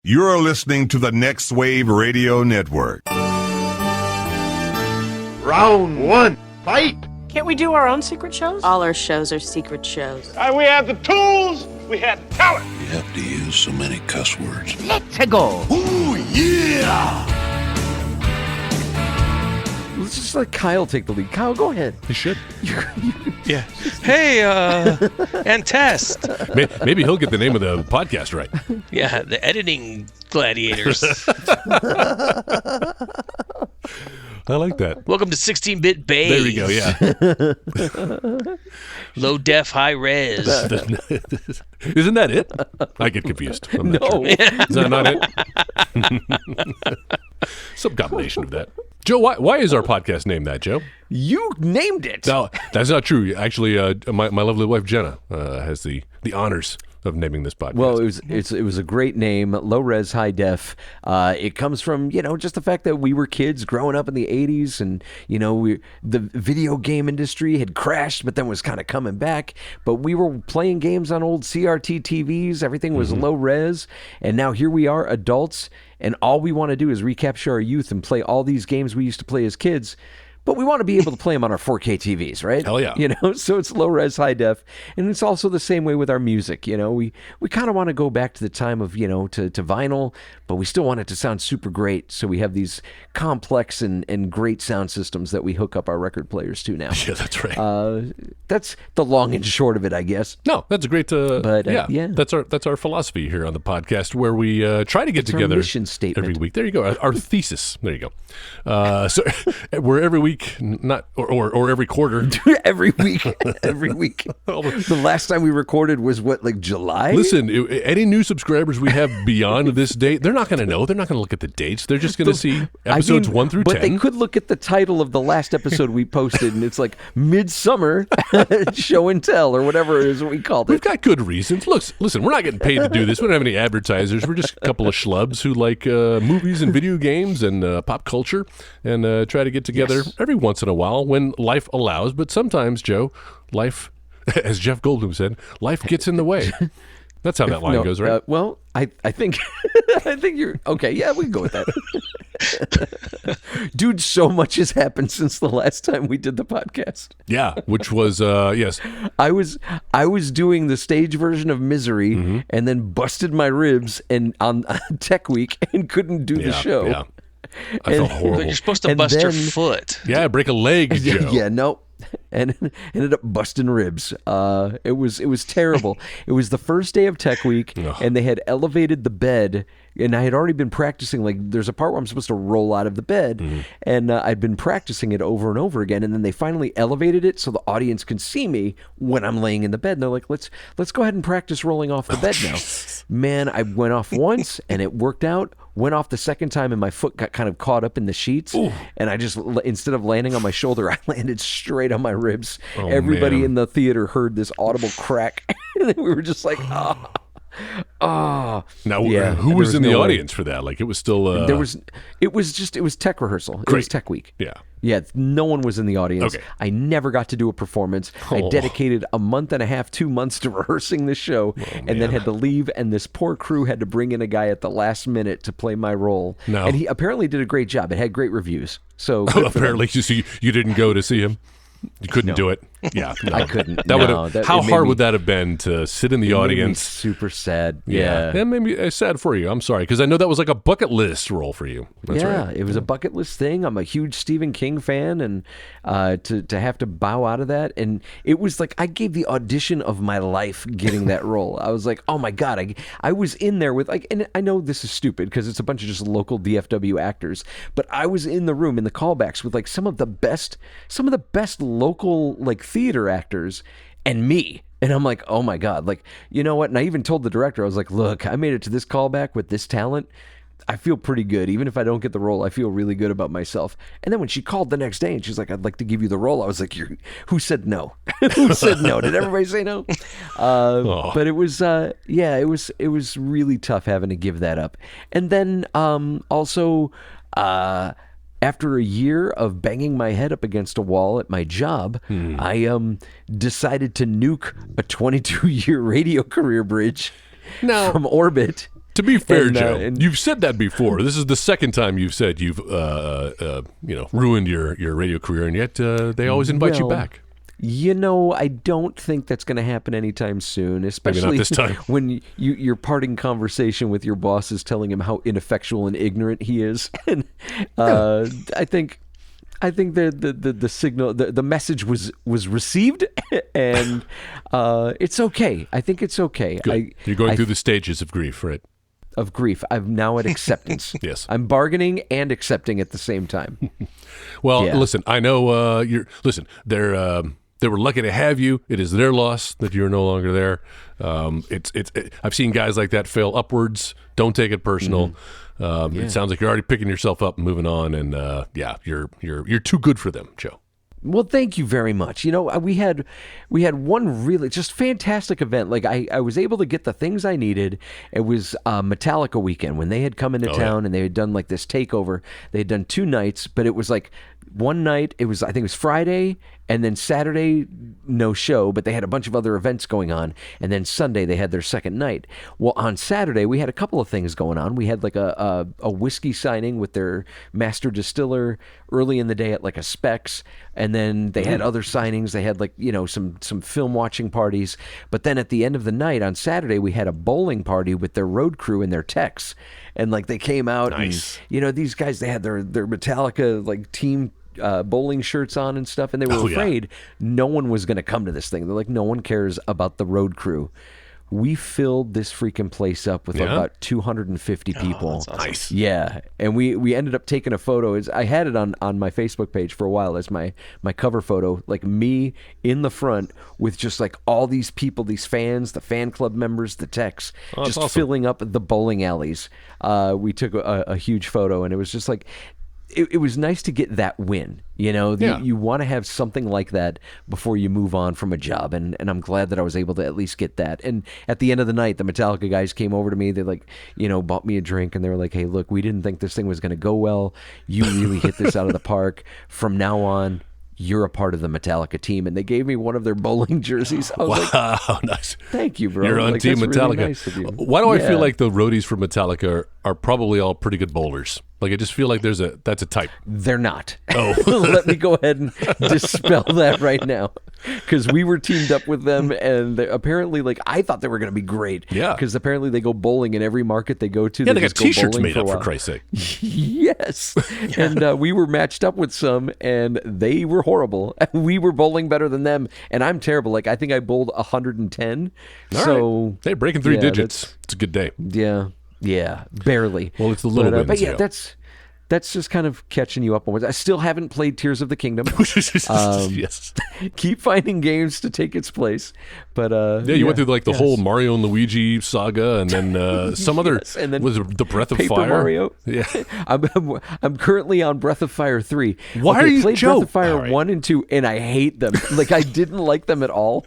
You're listening to the Next Wave Radio Network. Round one, fight! Can't we do our own secret shows? All our shows are secret shows. We have the tools, we have the talent. You have to use so many cuss words. Let's go. Ooh, yeah! Let's just let Kyle take the lead. Kyle, go ahead. He should. Yeah. Hey, and test. Maybe he'll get the name of the podcast right. Yeah, the editing gladiators. I like that. Welcome to 16-bit Bays. There we go, yeah. Low def, high res. Isn't that it? I get confused. I'm not sure. Is that not it? Some combination of that. Joe, why is our podcast named that, Joe? You named it. No, that's not true. Actually, my lovely wife, Jenna, has the honors of naming this podcast. Well, it was a great name, low res, high def. It comes from just the fact that we were kids growing up in the '80s, and the video game industry had crashed, but then was kind of coming back. But we were playing games on old CRT TVs. Everything was low res, and now here we are, adults, and all we want to do is recapture our youth and play all these games we used to play as kids. But we want to be able to play them on our 4K TVs, right? Hell yeah. So it's low res, high def. And it's also the same way with our music. We kind of want to go back to the time of, to vinyl, but we still want it to sound super great. So we have these complex and great sound systems that we hook up our record players to now. Yeah, that's right. That's the long and short of it, I guess. No, that's a great, yeah. That's our philosophy here on the podcast, where we try to get together our mission statement every week. There you go. Our thesis. There you go. So we're every week, not or every quarter. every week. The last time we recorded was like July? Listen, any new subscribers we have beyond this date, they're not going to know. They're not going to look at the dates. They're just going to see episodes 1 through 10. But they could look at the title of the last episode we posted, and it's like Midsummer Show and Tell, or whatever it is we called it. We've got good reasons. Listen, we're not getting paid to do this. We don't have any advertisers. We're just a couple of schlubs who like movies and video games and pop culture, and try to get together every once in a while when life allows. But sometimes, Joe, life, as Jeff Goldblum said, life gets in the way. That's how that line goes, right? Well, I think I think you're okay. Yeah, we can go with that. Dude, so much has happened since the last time we did the podcast. Yeah, which was yes. I was doing the stage version of Misery, and then busted my ribs and on Tech Week and couldn't do the show. Yeah. I felt horrible. You're supposed to bust your foot. Yeah, break a leg, Joe. Yeah, no. And ended up busting ribs. It was terrible. It was the first day of Tech Week, and they had elevated the bed, and I had already been practicing. Like, there's a part where I'm supposed to roll out of the bed, and I'd been practicing it over and over again, and then they finally elevated it so the audience can see me when I'm laying in the bed, and they're like, let's go ahead and practice rolling off the bed now. Man, I went off once, and it worked out. Went off the second time, and my foot got kind of caught up in the sheets. Ooh. And I just, instead of landing on my shoulder, I landed straight on my ribs. Everybody in the theater heard this audible crack. And we were just like, Now, who was in the audience for that? Like, it was still... it was tech rehearsal. Great. It was Tech Week. Yeah, no one was in the audience. Okay. I never got to do a performance. I dedicated a month and a half, 2 months to rehearsing the show, and then had to leave, and this poor crew had to bring in a guy at the last minute to play my role. No. And he apparently did a great job. It had great reviews. So apparently, you didn't go to see him? You couldn't do it? Yeah. No. I couldn't. How hard would that have been to sit in the audience? Made me super sad. Yeah. That made me sad for you. I'm sorry, because I know that was like a bucket list role for you. That's right. It was a bucket list thing. I'm a huge Stephen King fan, and to have to bow out of that, and it was like I gave the audition of my life getting that role. I was like, oh my God, I was in there with and I know this is stupid because it's a bunch of just local DFW actors, but I was in the room in the callbacks with like some of the best local like theater actors and me. And I'm like, oh my God, like, you know what? And I even told the director, I was like, look, I made it to this callback with this talent. I feel pretty good. Even if I don't get the role, I feel really good about myself. And then when she called the next day and she's like, I'd like to give you the role, I was like, who said no? Who said no? Did everybody say no? But it was, it was really tough having to give that up. And then also, after a year of banging my head up against a wall at my job, I decided to nuke a 22-year radio career bridge from orbit. To be fair, And, Joe, and- you've said that before. This is the second time you've said you've ruined your radio career, and yet they always invite you Well, back. I don't think that's going to happen anytime soon, especially this time. when your parting conversation with your boss is telling him how ineffectual and ignorant he is. And I think the signal, the message was received, and it's okay. I think it's okay. Good. You're going through the stages of grief, right? Of grief. I'm now at acceptance. Yes. I'm bargaining and accepting at the same time. Well, Yeah. listen, I know they were lucky to have you. It is their loss that you're no longer there. I've seen guys like that fail upwards. Don't take it personal. It sounds like you're already picking yourself up and moving on, and you're too good for them, Joe. Well, thank you very much. We had one really just fantastic event. Like I was able to get the things I needed. It was Metallica weekend when they had come into town and they had done like this takeover. They had done 2 nights, but it was like one night. I think it was Friday, and then Saturday no show, but they had a bunch of other events going on, and then Sunday they had their second night. Well, on Saturday we had a couple of things going on. We had like a whiskey signing with their master distiller early in the day at like a Specs, and then they had other signings. They had like some film watching parties, but then at the end of the night on Saturday we had a bowling party with their road crew and their techs, and like they came out. Nice. And these guys, they had their Metallica like team bowling shirts on and stuff, and they were afraid no one was going to come to this thing. They're like, no one cares about the road crew. We filled this freaking place up with about 250 people. That's awesome. Nice. Yeah, and we ended up taking a photo. I had it on my Facebook page for a while as my cover photo, like me in the front with just like all these people, these fans, the fan club members, the techs, just awesome. filling up the bowling alleys. We took a huge photo, and it was just like, it was nice to get that win. You want to have something like that before you move on from a job, and I'm glad that I was able to at least get that. And at the end of the night, the Metallica guys came over to me. They bought me a drink, and they were like, "Hey, look, we didn't think this thing was going to go well. You really hit this out of the park. From now on, you're a part of the Metallica team." And they gave me one of their bowling jerseys. I was like, Nice. thank you, bro. You're on Like, Team that's Metallica. really nice of you. Why do I feel Yeah. like the roadies for Metallica are probably all pretty good bowlers? Like I just feel like that's a type. They're not. Oh. Let me go ahead and dispel that right now, because we were teamed up with them, and apparently, like, I thought they were going to be great. Yeah. Because apparently they go bowling in every market they go to. Yeah, they got just go T-shirts bowling made for a up, for while. Christ's sake. Yes. And we were matched up with some, and they were horrible. We were bowling better than them, and I'm terrible. Like, I think I bowled 110. All so right. Hey, breaking 3 yeah, digits. It's a good day. Yeah, barely. Well, it's the little wins, but yeah, yeah. that's just kind of catching you up on. I still haven't played Tears of the Kingdom. Yes. Keep finding games to take its place, but Yeah, you went through like the whole Mario and Luigi saga, and then some other Yes, and then was it the Breath of Paper Fire. Mario. Yeah. I'm currently on Breath of Fire 3. Why are you- played Joe? Breath of Fire All right. 1 and 2, and I hate them. Like, I didn't like them at all.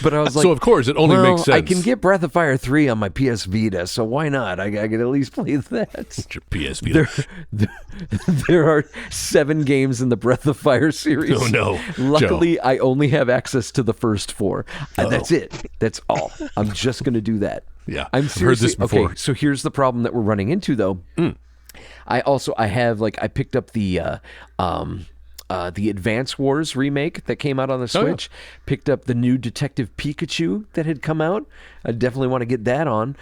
But I was like, So, of course, it only well, makes sense. I can get Breath of Fire 3 on my PS Vita, so why not? I could at least play that. It's your PS Vita. There are 7 games in the Breath of Fire series. Oh, no. Luckily, I only have access to the first 4. That's it. That's all. I'm just going to do that. Yeah, I'm I've heard seriously this before. Okay, so here's the problem that we're running into, though. I picked up the Advance Wars remake that came out on the Switch. Picked up the new Detective Pikachu that had come out. I definitely want to get that on.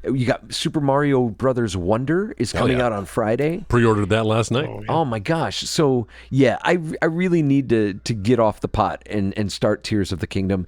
You got Super Mario Brothers Wonder is coming out on Friday. Pre-ordered that last night. Oh my gosh. So yeah, I really need to get off the pot and start Tears of the Kingdom.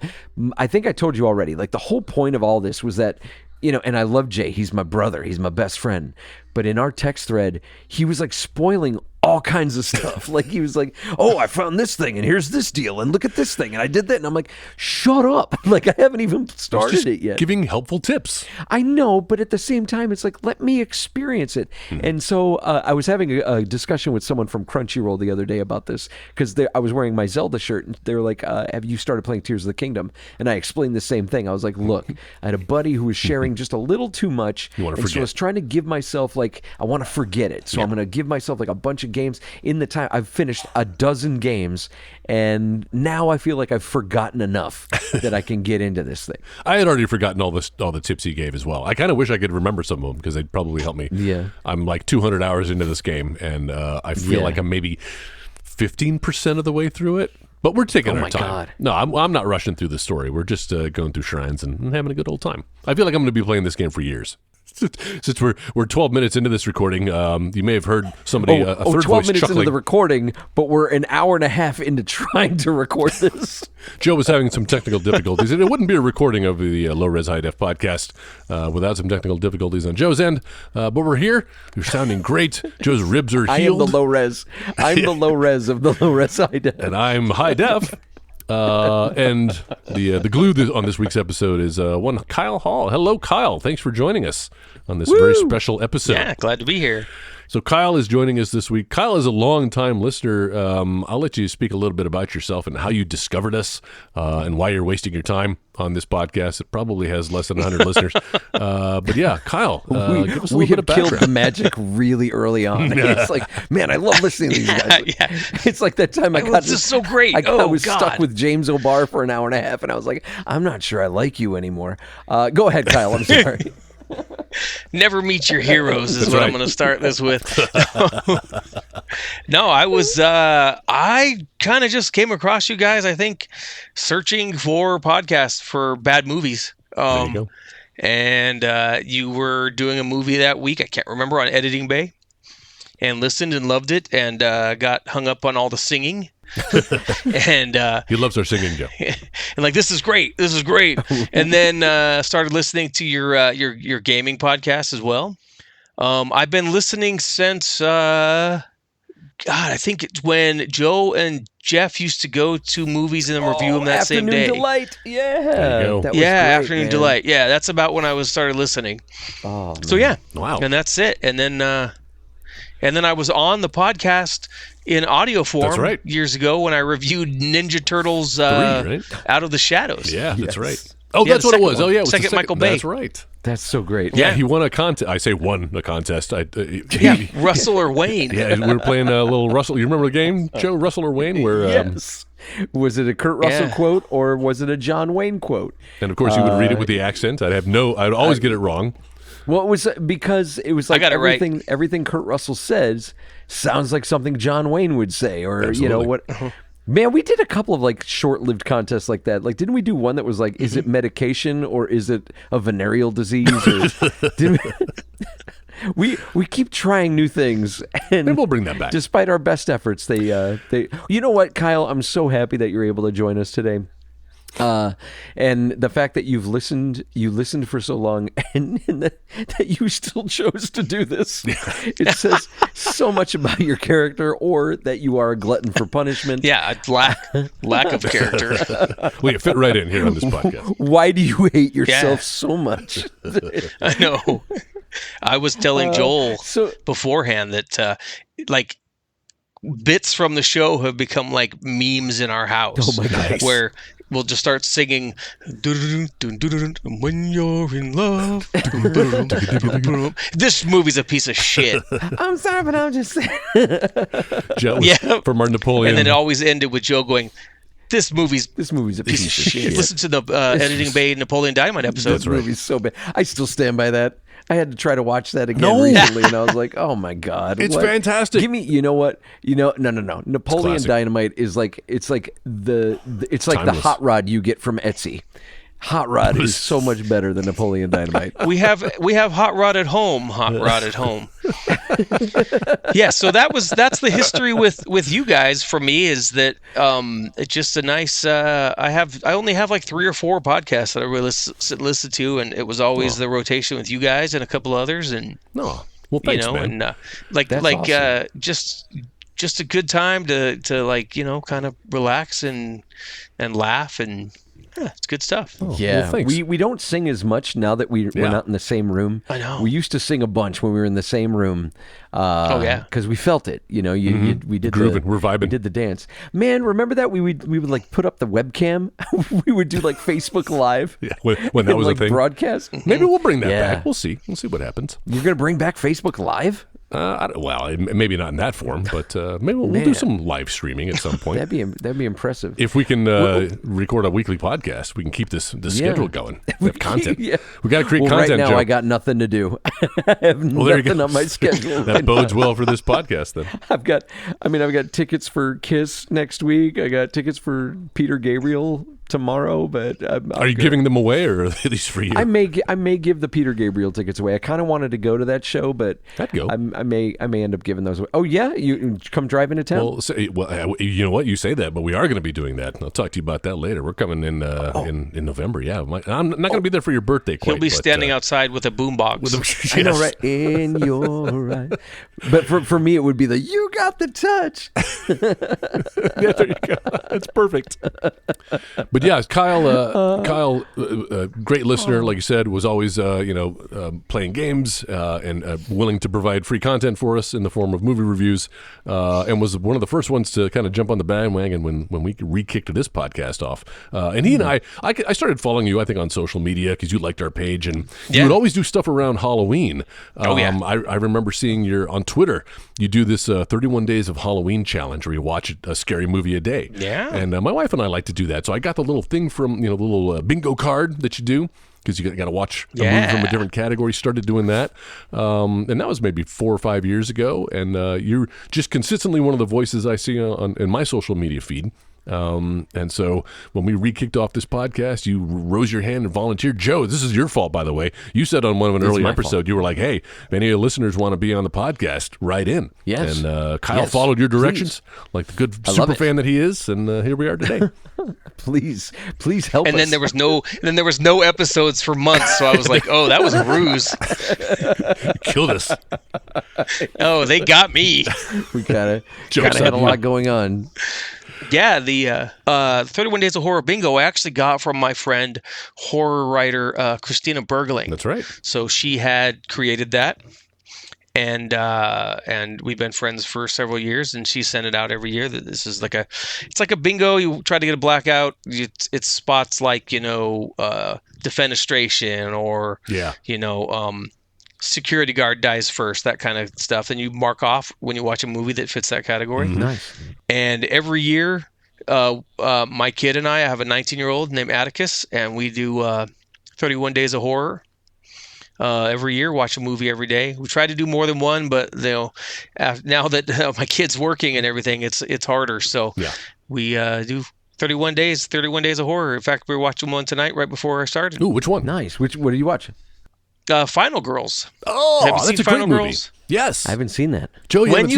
I think I told you already, like the whole point of all this was that, and I love Jay. He's my brother. He's my best friend. But in our text thread, he was like spoiling all kinds of stuff. Like he was like, "Oh, I found this thing, and here's this deal, and look at this thing, and I did that." And I'm like, "Shut up!" Like I haven't even started Just it yet. giving helpful tips. I know, but at the same time, it's like, let me experience it. And so I was having a discussion with someone from Crunchyroll the other day about this, because I was wearing my Zelda shirt, and they were like, have you started playing Tears of the Kingdom? And I explained the same thing. I was like, look, I had a buddy who was sharing just a little too much, You wanna and so I forget. was trying to give myself, like, I want to forget it. So I'm going to give myself, like, a bunch of games. In the time, I've finished a dozen games, and now I feel like I've forgotten enough that I can get into this thing. I had already forgotten all the tips you gave as well. I kind of wish I could remember some of them because they'd probably help me. Yeah. I'm like 200 hours into this game, and I feel like I'm maybe 15% of the way through it. But we're taking our time. God. No, I'm not rushing through the story. We're just going through shrines and having a good old time. I feel like I'm going to be playing this game for years. Since we're 12 minutes into this recording, you may have heard somebody a third 12 voice minutes chuckling. into the recording, but we're an hour and a half into trying to record this. Joe was having some technical difficulties, and it wouldn't be a recording of the Low Res High Def podcast without some technical difficulties on Joe's end. But we're here. You're sounding great. Joe's ribs are I am healed. the low res. I'm the low res of the low res high def. And I'm high def. And the glue on this week's episode is one Kyle Hall. Hello, Kyle. Thanks for joining us on this very special episode. Yeah, glad to be here. So Kyle is joining us this week. Kyle is a long-time listener. I'll let you speak a little bit about yourself and how you discovered us and why you're wasting your time on this podcast. It probably has less than 100 listeners. But yeah, Kyle, give us a We little bit have of killed background. the magic really early on. It's like, man, I love listening to these guys. Yeah. It's like that time I got This is so great. I Oh, was God. stuck with James O'Barr for an hour and a half, and I was like, I'm not sure I like you anymore. Go ahead, Kyle. I'm sorry. Never meet your heroes is what right. I'm going to start this with. No, I kind of just came across you guys, I think, searching for podcasts for bad movies. There you go. And you were doing a movie that week, I can't remember, on Editing Bay, and listened and loved it, and got hung up on all the singing. And He loves our singing, Joe. and like, this is great, and then started listening to your gaming podcast as well. I've been listening since God, I think it's when Joe and Jeff used to go to movies and then review them that same day. Afternoon Delight. Yeah. There you go. That was Yeah, great, Afternoon man. Delight. Yeah, that's about when I was started listening. Oh, So yeah, Wow. and that's it. And then I was on the podcast in audio form That's right. years ago when I reviewed Ninja Turtles right? Out of the Shadows. Yeah, that's Yes. right. Oh, Yeah, that's the what it second was. one. Oh, yeah, it was the Second Michael Bay. That's right. that's so great. Yeah, Yeah. he won a contest. I say won a contest. Yeah, Russell or Wayne. Yeah, we were playing a little Russell. You remember the game, Joe? Russell or Wayne? Where Yes. Was it a Kurt Russell Yeah. quote or was it a John Wayne quote? and of course you would read it with the accent. I'd always get it wrong. Well, it was because it was like got it right. everything Kurt Russell says sounds like something John Wayne would say, or you know Absolutely. what? Man, we did a couple of like short-lived contests like that. Like, didn't we do one that was like, is it medication or is it a venereal disease? Or did we keep trying new things, and Maybe we'll bring that back. Despite our best efforts, they. You know what, Kyle? I'm so happy that you're able to join us today. And the fact that you listened for so long, and that you still chose to do this, it says so much about your character, or that you are a glutton for punishment. Yeah, lack of character. We fit right in here on this podcast. Why do you hate yourself Yeah. so much? I know. I was telling Joel so- beforehand that like bits from the show have become like memes in our house. Oh my gosh. Where we'll just start singing "When You're in Love." This movie's a piece of shit. I'm sorry, but I'm just saying. Joe was Yeah. from our Napoleon. And then it always ended with Joe going, This movie's a piece of shit. Listen to the Editing Bay Napoleon Dynamite episode. This movie's so bad. I still stand by that. I had to try to watch that again recently, and I was like, "Oh my god, It's what? fantastic. Give me, you know what? No. Napoleon classic. Dynamite is like it's like the Timeless. hot rod you get from Etsy. Hot rod is so much better than Napoleon Dynamite. We have hot rod at home. Yeah, so that's the history with you guys. For me, is that it's just a nice. I only have like 3 or 4 podcasts that I really listen to, and it was always the rotation with you guys and a couple others, and No. Well, thanks, man. and That's awesome. just a good time to like kind of relax and laugh, and it's good stuff. Yeah, well, thanks. we don't sing as much now that we're Yeah. not in the same room. I know. We used to sing a bunch when we were in the same room. Oh, yeah. because we felt it. You know, we did Grooving. We're vibing. We did the dance. Man, remember that we would like put up the webcam. We would do like Facebook Live. Yeah, when that and, was like, a thing. broadcast. Maybe we'll bring that Yeah. back. We'll see. We'll see what happens. You're gonna bring back Facebook Live? Maybe not in that form, but maybe we'll do some live streaming at some point. That'd be impressive. If we can record a weekly podcast, we can keep this schedule going. We have content. Yeah. We got to create content. Right now, Joe. I got nothing to do. I have nothing on my schedule. That bodes well for this podcast, then. I've got tickets for Kiss next week. I got tickets for Peter Gabriel tomorrow, but are you giving them away, or are these for you? I may give the Peter Gabriel tickets away. I kind of wanted to go to that show, but I'd go. I may end up giving those away. Oh yeah, you come drive into town. Well, you know what? You say that, but we are going to be doing that. I'll talk to you about that later. We're coming in November. Yeah, I'm not going to be there for your birthday. He'll be standing outside with a boombox. Yes. I know, right? In your eyes. But for me, it would be "You got the touch." Yeah, there you go. That's perfect. But yeah, Kyle, great listener, like you said, was always playing games and willing to provide free content for us in the form of movie reviews, and was one of the first ones to kind of jump on the bandwagon when we re-kicked this podcast off. And he and I started following you, I think, on social media because you liked our page, and you would always do stuff around Halloween. I remember seeing on Twitter, you do this 31 Days of Halloween challenge where you watch a scary movie a day. Yeah. And my wife and I like to do that. So I got the little thing from, the little bingo card that you do, because you got to watch a movie from a different category. Started doing that. And that was maybe 4 or 5 years ago. And you're just consistently one of the voices I see in my social media feed. And so when we re-kicked off this podcast, you rose your hand and volunteered. Joe, this is your fault, by the way. You said on one of an early episode, you were like, hey, if any of the listeners want to be on the podcast, write in. Yes. And Kyle followed your directions, like the good super fan that he is, and here we are today. Please help us. And then there was no episodes for months, so I was like, oh, that was a ruse. Killed us. Oh, they got me. We kind of had a lot going on. Yeah, the 31 Days of Horror Bingo I actually got from my friend, horror writer Christina Bergling. That's right. So she had created that, and we've been friends for several years, and she sent it out every year. That this is like a bingo. You try to get a blackout. It's spots like defenestration or security guard dies first, that kind of stuff. And you mark off when you watch a movie that fits that category. Mm-hmm. Nice. And every year, my kid and I have a 19-year-old named Atticus, and we do 31 Days of Horror every year, watch a movie every day. We try to do more than one, but now that my kid's working and everything, it's harder. So we do 31 Days of Horror. In fact, we were watching one tonight right before I started. Ooh, which one? Nice. What are you watching? Final Girls. Oh, have you that's seen a great Final movie. Girls? Yes. I haven't seen that. Joe, when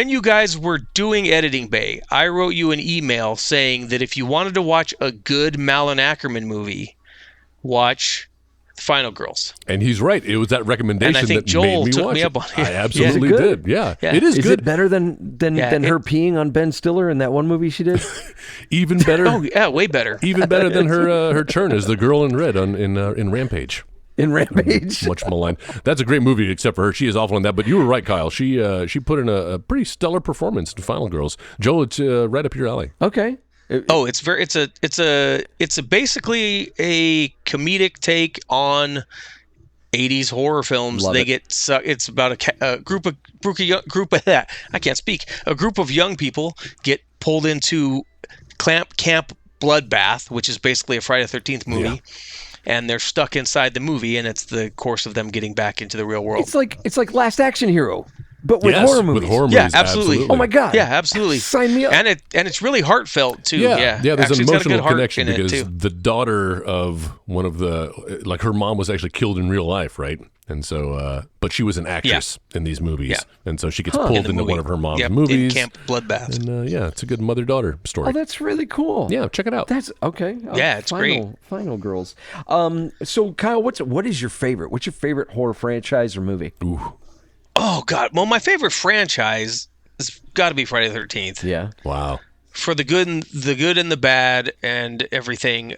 you guys were doing Editing Bay, I wrote you an email saying that if you wanted to watch a good Malin Ackerman movie, watch Final Girls. And he's right. It was that recommendation and I think that Joel made me took watch me it. up on it. I absolutely did. Yeah. It is good. Is it better than her peeing on Ben Stiller in that one movie she did? Even better. Oh yeah, way better. Even better than her turn as the girl in red in Rampage. In Rampage. Much maligned. That's a great movie, except for her. She is awful in that. But you were right, Kyle. She put in a pretty stellar performance in Final Girls. Joel, it's right up your alley. Okay. It's basically a comedic take on 80s horror films. Love it. It's about a group of young people get pulled into Camp Bloodbath, which is basically a Friday the 13th movie. Yeah. And they're stuck inside the movie, and it's the course of them getting back into the real world. It's like Last Action Hero, but with horror movies. With horror yeah, movies, absolutely. Oh my god. Yeah, absolutely. Sign me up. And it's really heartfelt too. Yeah. There's actually, an emotional connection in because the daughter of one of the her mom was actually killed in real life, right? And so, but she was an actress in these movies, and so she gets pulled into one of her mom's movies. In Camp Bloodbath. And it's a good mother-daughter story. Oh, that's really cool. Yeah, check it out. That's okay. It's great. Final Girls. So Kyle, what is your favorite? What's your favorite horror franchise or movie? Ooh. Oh God! Well, my favorite franchise has got to be Friday the 13th. Yeah. Wow. For the good and the bad and everything.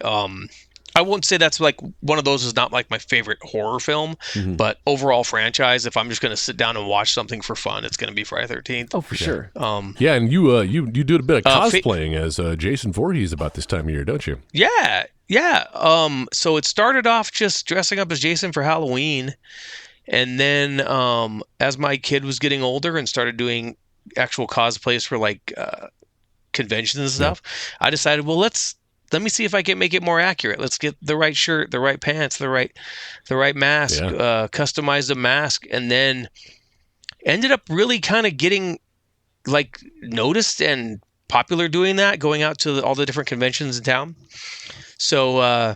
I won't say that's like one of those is not like my favorite horror film, but overall franchise. If I'm just going to sit down and watch something for fun, it's going to be Friday the 13th. Oh, for sure. Yeah, and you do a bit of cosplaying as Jason Voorhees about this time of year, don't you? Yeah. So it started off just dressing up as Jason for Halloween. And then as my kid was getting older and started doing actual cosplays for like conventions and stuff, I decided, well, let me see if I can make it more accurate. Let's get the right shirt, the right pants, the right mask, customize the mask, and then ended up really kind of getting like noticed and popular doing that, going out to all the different conventions in town. So,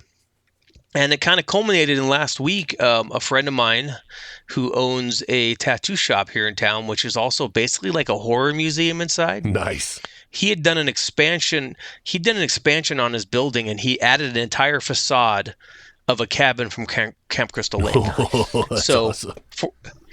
and it kind of culminated in last week. A friend of mine who owns a tattoo shop here in town, which is also basically like a horror museum inside. Nice. He had done an expansion. He'd done an expansion on his building, and he added an entire facade of a cabin from Camp Crystal Lake. Oh, that's awesome.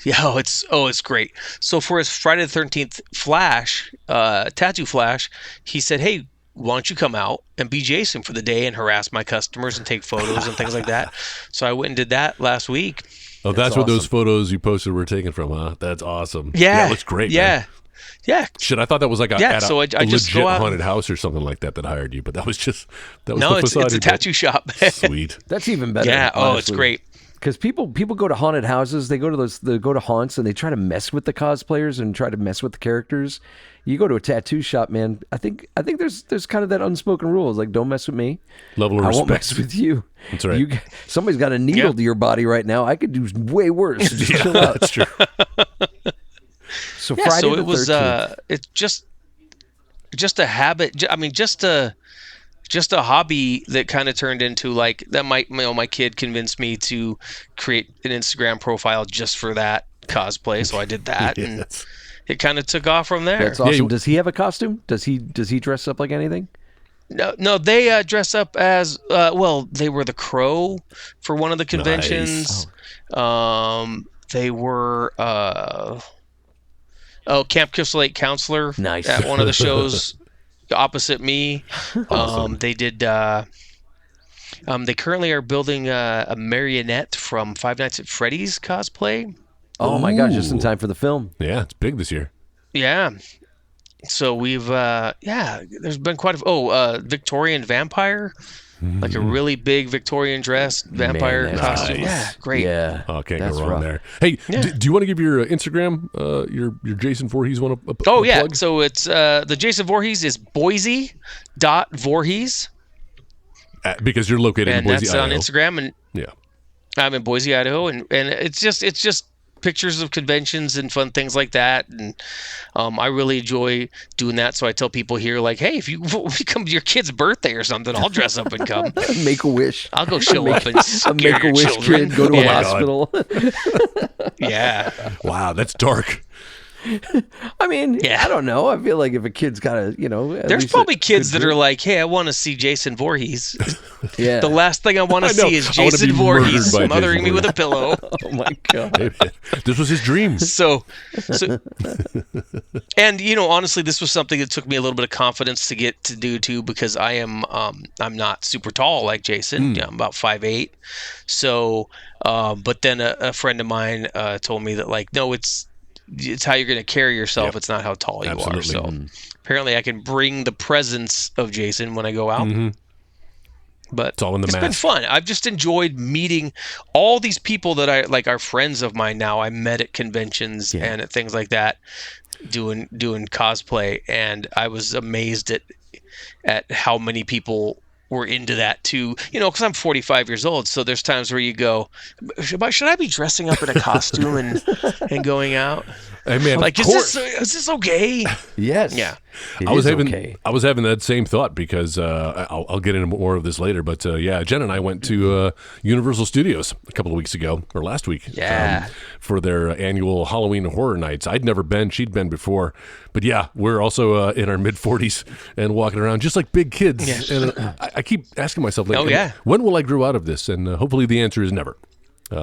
It's great. So for his Friday the 13th flash, tattoo flash, he said, "Hey, why don't you come out and be Jason for the day and harass my customers and take photos and things like that?" So I went and did that last week. Oh, that's what those photos you posted were taken from, huh? That's awesome. Yeah, it looks great. Yeah. Man. Yeah. Shit, I thought that was like a so I just legit go out haunted house or something like that hired you, but that was the it's facade. a tattoo shop. Sweet. That's even better. Yeah. Honestly. Oh, it's great. Because people go to haunted houses, they go to haunts, and they try to mess with the cosplayers and try to mess with the characters. You go to a tattoo shop, man. I think there's kind of that unspoken rule. It's like, don't mess with me. Level of I respect. won't mess with you. That's right. Somebody's got a needle to your body right now. I could do way worse. Just chill out. That's true. So Friday so the it was 13th. it's just a habit. I mean, just a hobby that kind of turned into like that. My kid convinced me to create an Instagram profile just for that cosplay, so I did that, and it kind of took off from there. That's awesome. Does he have a costume? Does he dress up like anything? No, they dress up as they were the Crow for one of the conventions. Nice. They were Camp Crystal Lake counselor at one of the shows opposite me. Awesome. They did. They currently are building a marionette from Five Nights at Freddy's cosplay. Oh my gosh! Just in time for the film. Yeah, it's big this year. Yeah. So we've there's been quite a Victorian vampire, like a really big Victorian dress vampire costume. Nice. Yeah, great. Yeah. Oh, can't go wrong there. Hey, do you want to give your Instagram, your Jason Voorhees one? Plug? So it's the Jason Voorhees is Boise.Voorhees. Because you're located in Boise, Idaho. And that's on Instagram, and I'm in Boise, Idaho, and it's just pictures of conventions and fun things like that, and I really enjoy doing that. So I tell people here, like, hey, if you come to your kid's birthday or something, I'll dress up and come. Make a wish. I'll go show up and scare make a your wish children. kid. Go to a hospital. Yeah. Wow, that's dark. I mean, I don't know. I feel like if a kid's got a, there's probably kids that are like, hey, I want to see Jason Voorhees. Yeah. The last thing I want to see is Jason Voorhees mothering me with a pillow. Oh my God. This was his dream. So and honestly, this was something that took me a little bit of confidence to get to do too, because I'm not super tall like Jason. I'm about 5'8". So, but then a friend of mine told me that, like, no, it's how you're going to carry yourself. It's not how tall you are. So apparently I can bring the presence of Jason when I go out. But it's all in the mask. Been fun. I've just enjoyed meeting all these people that are friends of mine now. I met at conventions and at things like that, doing cosplay, and I was amazed at how many people were into that too. Because I'm 45 years old, so there's times where you go, should I be dressing up in a costume and going out? Hey man, like, is this okay? Yes. Yeah. I was having that same thought, because I'll get into more of this later. But Jen and I went to Universal Studios a couple of weeks ago, or last week, for their annual Halloween Horror Nights. I'd never been; she'd been before. But we're also in our mid-40s and walking around just like big kids. Yeah. And I keep asking myself, like, when will I grow out of this? And hopefully the answer is never.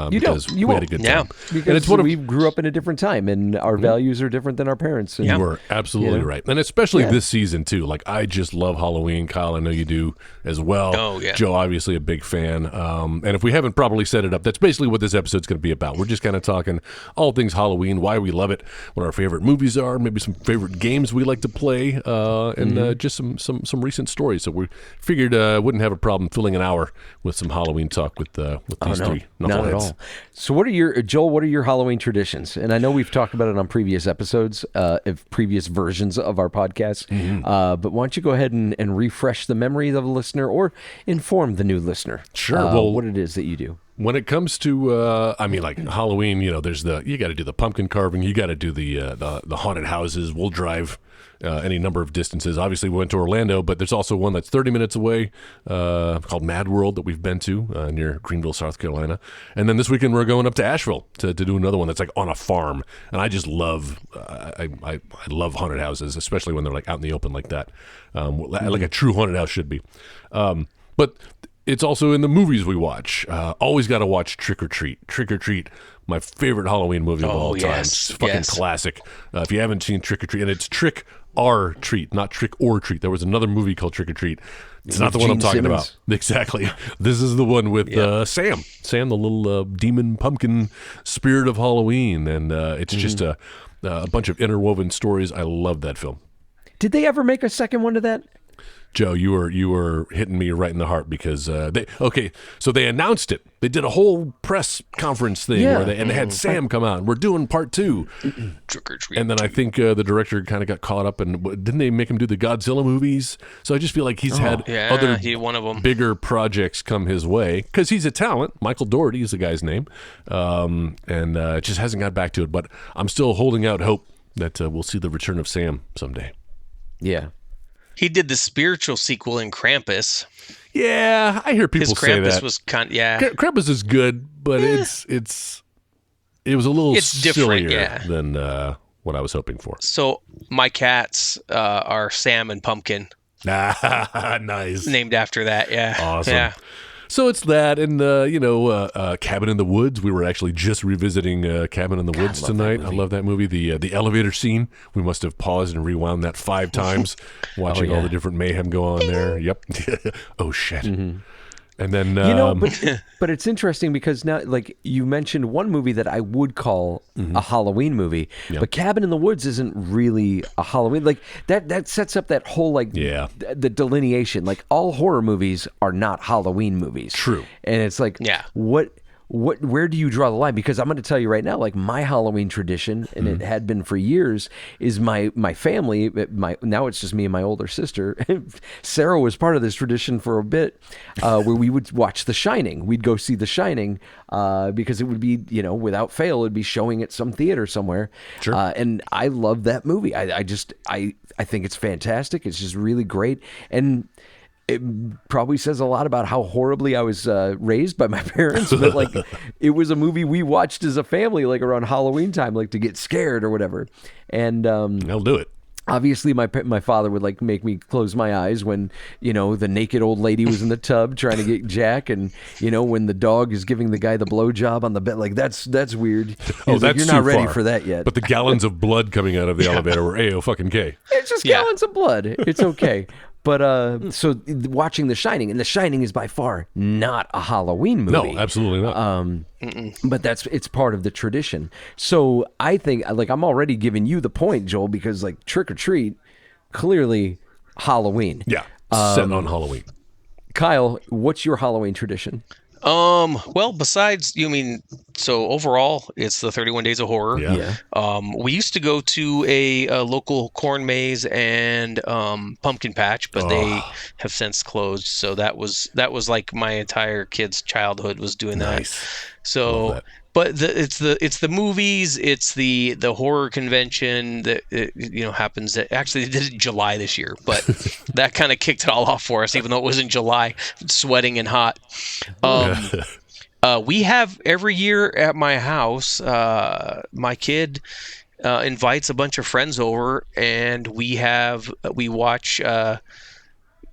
Because we had a good time. Because and it's we grew up in a different time, and our values are different than our parents. And, you are absolutely right. And especially this season, too. Like, I just love Halloween. Kyle, I know you do as well. Oh, yeah. Joe, obviously a big fan. And if we haven't properly set it up, that's basically what this episode's going to be about. We're just kind of talking all things Halloween, why we love it, what our favorite movies are, maybe some favorite games we like to play, and just some recent stories. So we figured wouldn't have a problem filling an hour with some Halloween talk with these three. Not at all. So what are your Halloween traditions? And I know we've talked about it on previous episodes, of previous versions of our podcast. But why don't you go ahead and refresh the memory of the listener or inform the new listener? Sure. What it is that you do. When it comes to, like Halloween, there's you got to do the pumpkin carving, you got to do the haunted houses. We'll drive any number of distances. Obviously, we went to Orlando, but there's also one that's 30 minutes away called Mad World that we've been to near Greenville, South Carolina. And then this weekend we're going up to Asheville to do another one that's like on a farm. And I just love, I love haunted houses, especially when they're like out in the open like that, like a true haunted house should be. But it's also in the movies we watch. Always got to watch Trick or Treat. Trick or Treat, my favorite Halloween movie of all time. It's fucking classic. If you haven't seen Trick or Treat, and it's Trick or Treat, not Trick or Treat. There was another movie called Trick or Treat. It's not the one I'm talking about. Exactly. This is the one with Sam. Sam, the little demon pumpkin spirit of Halloween. And it's just a bunch of interwoven stories. I love that film. Did they ever make a second one to that? Joe, you were hitting me right in the heart because so they announced it. They did a whole press conference thing where they had Sam come out. And we're doing part 2, Trick or Treat. And then I think the director kind of got caught up, and didn't they make him do the Godzilla movies? So I just feel like he's had other one of them. bigger projects come his way because he's a talent. Michael Dougherty is the guy's name, and just hasn't got back to it. But I'm still holding out hope that we'll see the return of Sam someday. Yeah. He did the spiritual sequel in Krampus. Yeah, I hear people say that. Krampus was Krampus is good, but it was a little sillier than what I was hoping for. So my cats are Sam and Pumpkin. Nice. Named after that, yeah. Awesome. Yeah. So it's that, and Cabin in the Woods. We were actually just revisiting Cabin in the Woods tonight. I love that movie. The elevator scene. We must have paused and rewound that 5 times, watching all the different mayhem go on there. Yep. Oh shit. Mm-hmm. And then but it's interesting because now, like, you mentioned one movie that I would call a Halloween movie, but Cabin in the Woods isn't really a Halloween. Like that sets up that whole the delineation. Like all horror movies are not Halloween movies. True. And it's like where do you draw the line? Because I'm going to tell you right now, like my Halloween tradition, and it had been for years, is my family. Now it's just me and my older sister. Sarah was part of this tradition for a bit, where we would watch The Shining. We'd go see The Shining because it would be, without fail, it'd be showing at some theater somewhere. Sure. And I love that movie. I think it's fantastic. It's just really great. And it probably says a lot about how horribly I was raised by my parents, but like it was a movie we watched as a family, like around Halloween time, like to get scared or whatever. And I'll do it. Obviously, my father would like make me close my eyes when the naked old lady was in the tub trying to get Jack, and when the dog is giving the guy the blowjob on the bed. Like that's weird. That's like, you're not too ready far. for that yet. But the gallons of blood coming out of the elevator were A-O-fucking-K. It's just gallons of blood. It's okay. But so watching The Shining, and The Shining is by far not a Halloween movie. No, absolutely not. But it's part of the tradition. So I think, like, I'm already giving you the point, Joel, because like Trick or Treat, clearly Halloween. Yeah, set on Halloween. Kyle, what's your Halloween tradition? Well, besides, so overall, it's the 31 Days of Horror. Yeah. We used to go to a local corn maze and pumpkin patch, but they have since closed. So that was like my entire kid's childhood was doing that. So, but it's the movies, it's the horror convention that happens. Actually, they did it in July this year, but that kind of kicked it all off for us, even though it was in July, sweating and hot. We have every year at my house, my kid invites a bunch of friends over, and we watch.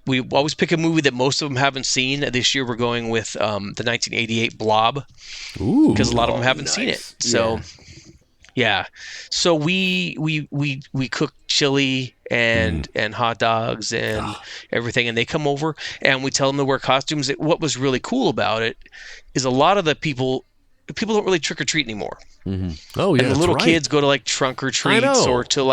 We always pick a movie that most of them haven't seen. This year we're going with the 1988 Blob, because a lot of them haven't seen it. So, yeah. So we cook chili and hot dogs and everything, and they come over and we tell them to wear costumes. What was really cool about it is a lot of the people don't really trick or treat anymore. Mm-hmm. Oh yeah, and the little kids go to like trunk or treats or to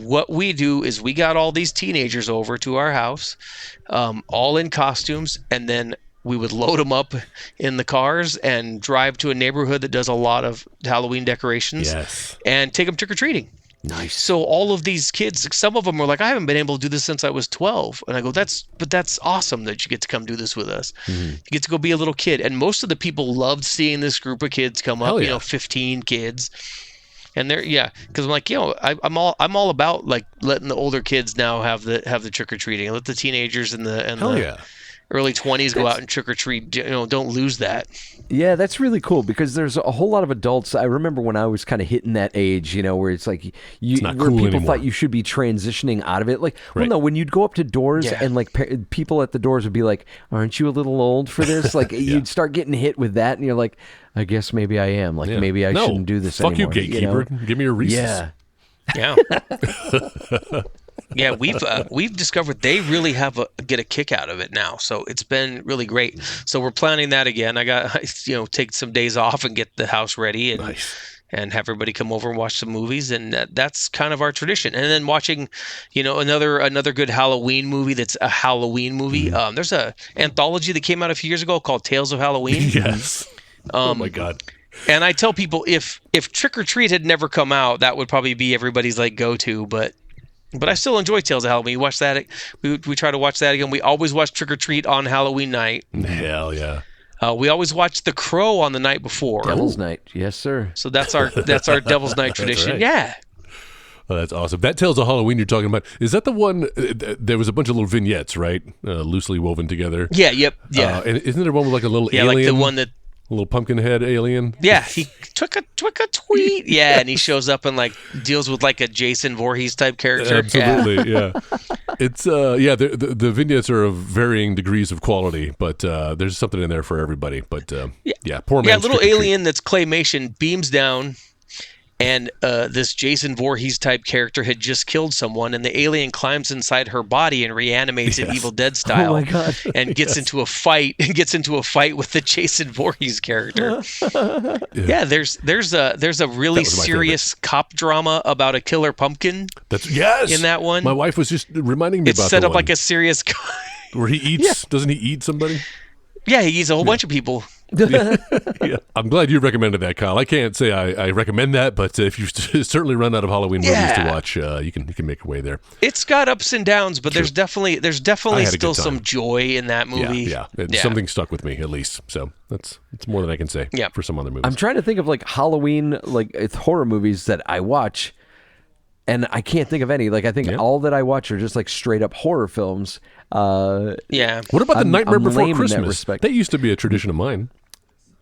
what we do is we got all these teenagers over to our house, all in costumes, and then we would load them up in the cars and drive to a neighborhood that does a lot of Halloween decorations and take them trick-or-treating. Nice. So all of these kids, some of them were like, I haven't been able to do this since I was 12. And I go, that's awesome that you get to come do this with us. Mm-hmm. You get to go be a little kid. And most of the people loved seeing this group of kids come up, 15 kids. And because I'm like, I'm all about like letting the older kids now have the trick-or-treating. Let the teenagers and the early 20s go out and trick-or-treat. Don't lose that. Yeah, that's really cool because there's a whole lot of adults. I remember when I was kind of hitting that age, where it's like where cool people anymore. thought you should be transitioning out of it. Like, well, no, when you'd go up to doors and like people at the doors would be like, "Aren't you a little old for this?" Like, you'd start getting hit with that, and you're like, "I guess maybe I am. Like, maybe I shouldn't do this Fuck anymore." you, gatekeeper. Give me your Reese's. Yeah. Yeah, we've discovered they really get a kick out of it now. So it's been really great. So we're planning that again. I take some days off and get the house ready and have everybody come over and watch some movies, and that's kind of our tradition. And then watching, another good Halloween movie that's a Halloween movie. There's a anthology that came out a few years ago called Tales of Halloween. Yes. Oh my God. And I tell people if Trick or Treat had never come out, that would probably be everybody's like go-to, but I still enjoy Tales of Halloween. We watch that. We try to watch that again. We always watch Trick or Treat on Halloween night. Hell yeah. We always watch The Crow on the night before. Devil's Night, yes sir. So that's our Devil's Night tradition. Right. Yeah. Oh, that's awesome. That Tales of Halloween you're talking about, is that the one, there was a bunch of little vignettes, right? Loosely woven together. Yeah, yep, yeah. And isn't there one with like a little alien? Yeah, like the one that... A little pumpkin head alien? Yeah, he took a tweet. Yeah, and he shows up and like deals with like a Jason Voorhees type character. Absolutely, yeah. It's, the vignettes are of varying degrees of quality, but there's something in there for everybody. But poor man. Yeah, little alien that's claymation beams down. And this Jason Voorhees type character had just killed someone, and the alien climbs inside her body and reanimates it Evil Dead style. Oh my God! And gets into a fight with the Jason Voorhees character. There's a really serious cop drama about a killer pumpkin. In that one. My wife was just reminding me about it's set the up one like a serious where he eats. Doesn't he eat somebody? Yeah, he eats a whole bunch of people. Yeah. I'm glad you recommended that, Kyle. I can't say I recommend that, but if you certainly run out of Halloween movies to watch, you can make your way there. It's got ups and downs, but there's definitely still some joy in the movie. Yeah. Something stuck with me at least. So it's more than I can say for some other movies. I'm trying to think of like Halloween, like it's horror movies that I watch, and I can't think of any. Like I think all that I watch are just like straight up horror films. What about the Nightmare Before Christmas? That used to be a tradition of mine.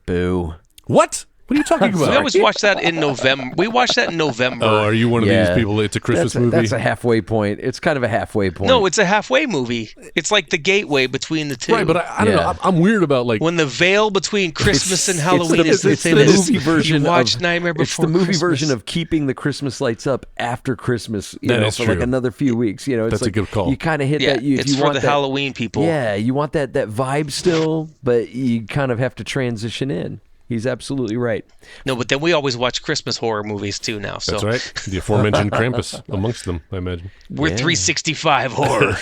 Boo. What? What are you talking about? We always watch that in November. We watch that in November. Oh, are you one of these people? It's a Christmas movie? That's a halfway point. It's kind of a halfway point. No, it's a halfway movie. It's like the gateway between the two. Right, but I don't know. I'm weird about like... When the veil between Christmas and Halloween is the thinnest. It's the movie version Nightmare Before It's the movie Christmas. version of keeping the Christmas lights up after Christmas, is for true. like another few weeks. It's That's like a good call. You kind of hit that. It's for the Halloween people. Yeah, you want that vibe still, but you kind of have to transition in. He's absolutely right. No, but then we always watch Christmas horror movies too now. So. That's right. The aforementioned Krampus amongst them, I imagine. We're 365 horror.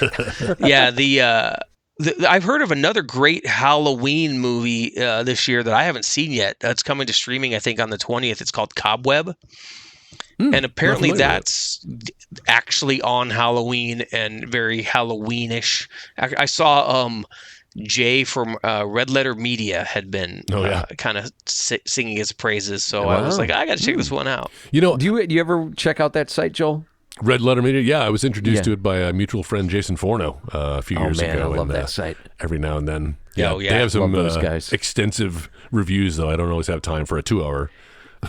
I've heard of another great Halloween movie this year that I haven't seen yet. That's coming to streaming, I think, on the 20th. It's called Cobweb. And apparently that's actually on Halloween and very Halloweenish. I saw... Jay from Red Letter Media had been kind of singing his praises, so I was like, I got to check this one out. Do you ever check out that site, Joel? Red Letter Media? Yeah, I was introduced to it by a mutual friend, Jason Forno, a few years ago. I love that site. Every now and then. They have some those guys. extensive reviews, though. I don't always have time for a 2-hour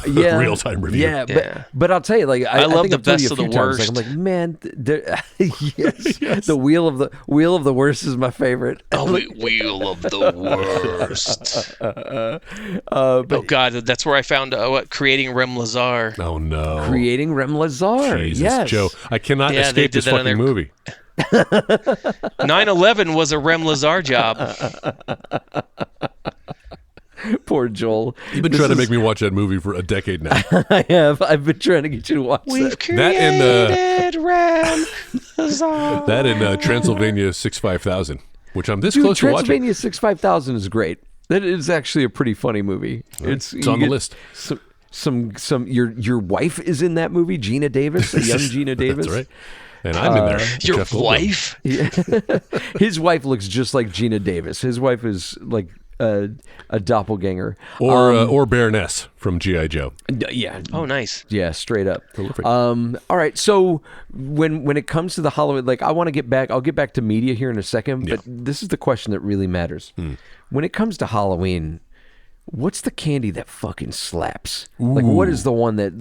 real-time review. Yeah, but I'll tell you, like I love think the I've told best you a of the few times, worst. like, I'm like, man, the wheel of the worst is my favorite. Oh, Wheel of the Worst. Oh God, that's where I found Creating Rem Lazar. Oh no, Creating Rem Lazar. Jesus, yes, Joe, I cannot escape this fucking movie. 9/11 was a Rem Lazar job. Poor Joel. You've been trying to make me watch that movie for a decade now. I have. I've been trying to get you to watch We've that. created Rem Lazar. That in Transylvania 65000. which I'm this Dude, close to watching. Transylvania 65000 is great. That is actually a pretty funny movie. It's on the list. Your wife is in that movie, Gina Davis, a young Gina Davis. That's right. And I'm in there. Your Jeff Goldblum. wife? Yeah. His wife looks just like Gina Davis. His wife is like a doppelganger. Or Baroness from G.I. Joe. Yeah. Oh, nice. Yeah, straight up. Prolific. All right. So when it comes to the Halloween, like I'll get back to media here in a second, but this is the question that really matters. When it comes to Halloween, what's the candy that fucking slaps? Like, what is the one that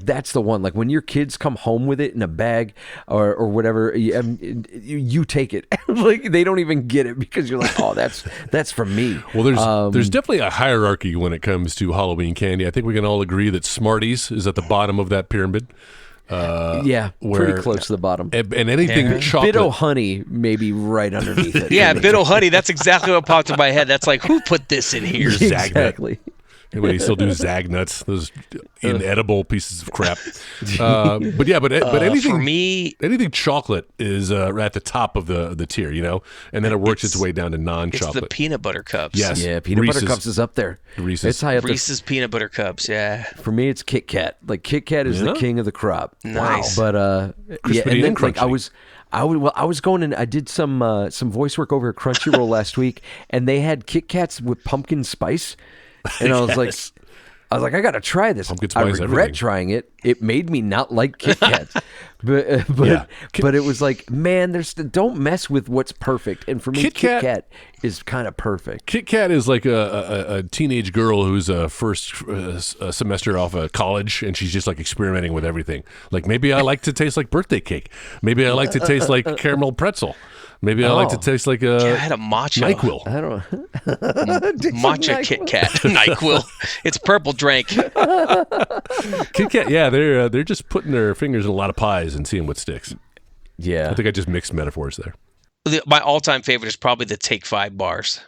that's the one? Like when your kids come home with it in a bag or whatever, you take it. Like they don't even get it because you're like, oh, that's for me. Well, there's definitely a hierarchy when it comes to Halloween candy. I think we can all agree that Smarties is at the bottom of that pyramid. Pretty close to the bottom. And anything chocolate. Bit-O Honey maybe right underneath it. Yeah, Bit-O Honey. That's exactly what popped in my head. That's like, who put this in here? Exactly. Anybody still do Zag Nuts? Those inedible pieces of crap. But anything for me, anything chocolate is at the top of the tier, and then it works its way down to non-chocolate. It's the peanut butter cups. Yes, Yeah, peanut Reese's. butter cups is up there. Reese's. It's high up Reese's peanut butter cups. Yeah. there. For me, it's Kit Kat. Like Kit Kat is the king of the crop. Nice. But Crispity and then and like crunchy. I was going and I did some voice work over at Crunchyroll last week, and they had Kit Kats with pumpkin spice, and I was like. I got to try this. Pumpkin I spice regret everything. trying it. It made me not like Kit Kats. but it was like, man, don't mess with what's perfect. And for me, Kit Kat is kind of perfect. Kit Kat is like a teenage girl who's first semester off of college, and she's just like experimenting with everything. Like maybe I like to taste like birthday cake. Maybe I like to taste like caramel pretzel. Maybe I like to taste like I had a matcha. NyQuil. I don't know. Matcha Kit Kat. NyQuil. It's purple drink. Kit Kat, yeah, they're just putting their fingers in a lot of pies and seeing what sticks. Yeah. I think I just mixed metaphors there. My all-time favorite is probably the Take 5 bars.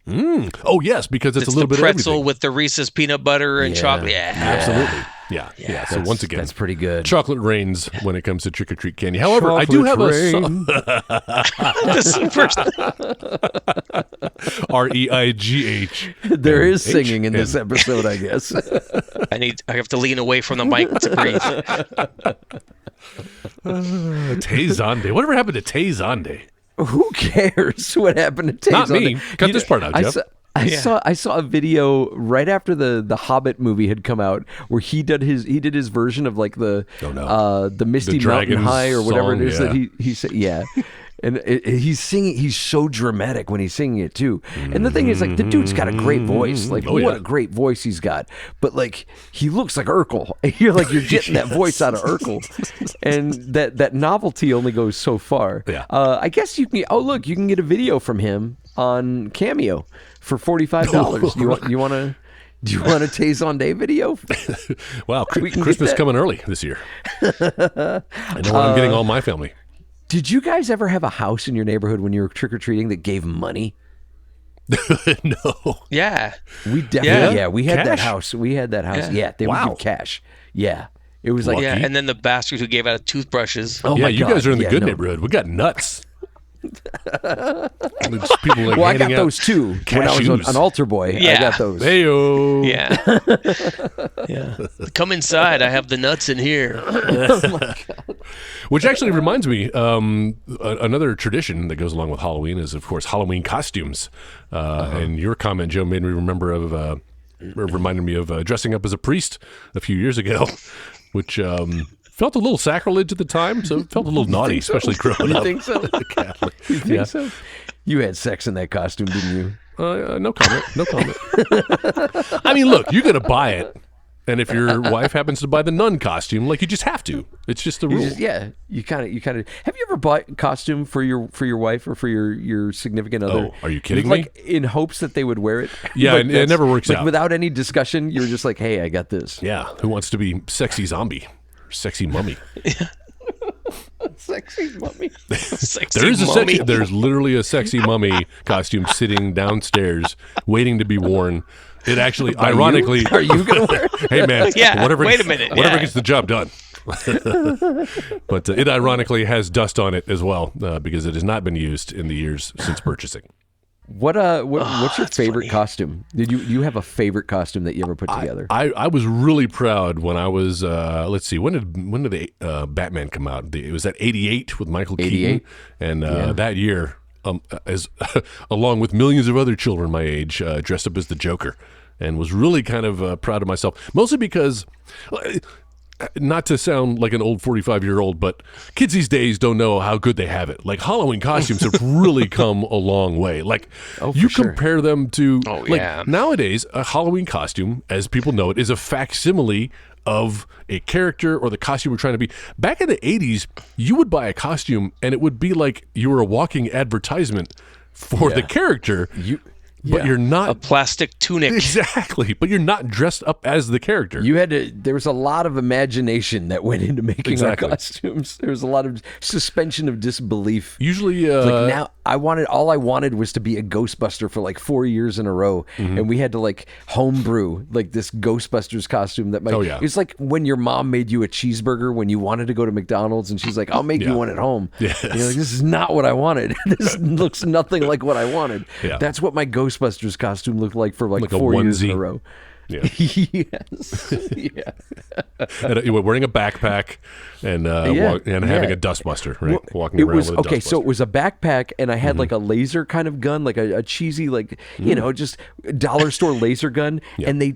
Oh yes, because it's a little the bit of pretzel everything. with the Reese's peanut butter and Yeah. chocolate. Yeah. Absolutely. Yeah. So once again, that's pretty good. chocolate reigns when it comes to trick or treat candy. However, I do have This is first. REIGH. There is singing in this episode, I guess. I have to lean away from the mic to breathe. Tezande. Whatever happened to Tezande? Who cares what happened to Taze? Not me. Cut this part out, Jeff. I saw a video right after the Hobbit movie had come out where he did his version of like the Misty The Mountain Dragons High or whatever song, it is yeah. that he said. Yeah. And he's singing. He's so dramatic when he's singing it too. And the thing is, like, the dude's got a great voice. Like, what a great voice he's got. But like, he looks like Urkel. You're getting that voice out of Urkel. And that novelty only goes so far. Yeah. I guess you can. Oh, look, you can get a video from him on Cameo for $45. Do you want to Taze on Day video? Wow, We can get Christmas that. coming early this year. I know what I'm getting all my family. Did you guys ever have a house in your neighborhood when you were trick or treating that gave money? No. Yeah. We definitely, Yeah? we had that Cash? house. We had that house. Yeah. Yeah, they Wow. would give cash. Yeah, it was like, Yeah. And then the bastard who gave out toothbrushes. oh Yeah, my you God. guys are in the Yeah, good no. neighborhood. We got nuts. There's people like Well, I got handing out those too. When I was cashews. an altar boy, I Yeah. got those. Heyo. Yeah. Yeah. Come inside. I have the nuts in here. Which actually reminds me, another tradition that goes along with Halloween is, of course, Halloween costumes. And your comment, Joe, made me remember of, reminded me of dressing up as a priest a few years ago, which felt a little sacrilege at the time, so it felt a little naughty, especially growing You up. think so? Catholic. You think so? You had sex in that costume, didn't you? No comment. No comment. I mean, look, you're going to buy it. And if your wife happens to buy the nun costume, like, you just have to. It's just the rule. You kind of. Have you ever bought a costume for your wife or for your significant other? Oh, are you kidding me? Like in hopes that they would wear it. Yeah, Like and it that's- never works like out. Without any discussion, you're just like, hey, I got this. Yeah. Who wants to be sexy zombie? Or sexy mummy? Sexy mummy. Sexy There is a mummy. there's literally a sexy mummy costume sitting downstairs waiting to be worn. It actually, ironically, Are you gonna wear it? hey man, Yeah, whatever. wait a minute, Whatever yeah. gets the job done. But it ironically has dust on it as well because it has not been used in the years since purchasing. What's your favorite costume? Did you have a favorite costume that you ever put together? I was really proud when I was let's see, when did the Batman come out? It was at 88 with Michael Keaton, and that year, as along with millions of other children my age, dressed up as the Joker, and was really kind of proud of myself, mostly because. Not to sound like an old 45-year-old, but kids these days don't know how good they have it. Like, Halloween costumes have really come a long way. Like, you compare them to, nowadays, a Halloween costume, as people know it, is a facsimile of a character or the costume we're trying to be. Back in the 80s, you would buy a costume, and it would be like you were a walking advertisement for the character. But you're not a plastic tunic. Exactly. But you're not dressed up as the character. There was a lot of imagination that went into making our costumes. There was a lot of suspension of disbelief. Usually, now all I wanted was to be a Ghostbuster for like 4 years in a row, and we had to like homebrew like this Ghostbusters costume that it's like when your mom made you a cheeseburger when you wanted to go to McDonald's, and she's like, "I'll make you one at home." Yes. And you're like, "This is not what I wanted. This looks nothing like what I wanted." Yeah. That's what my Ghostbusters costume looked like for like 4 years in a row. Yeah. Yes. Yeah. And you were wearing a backpack and having a dustbuster, right? Walking around with a dustbuster. So it was a backpack, and I had like a laser kind of gun, like a cheesy, like just dollar store laser gun, and they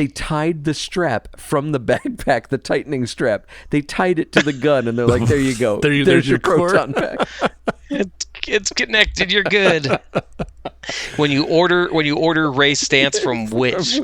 tied the strap from the backpack, the tightening strap. They tied it to the gun, and they're like, "There you go. There's your proton pack." It's connected. You're good. When you order Ray Stantz from Wish.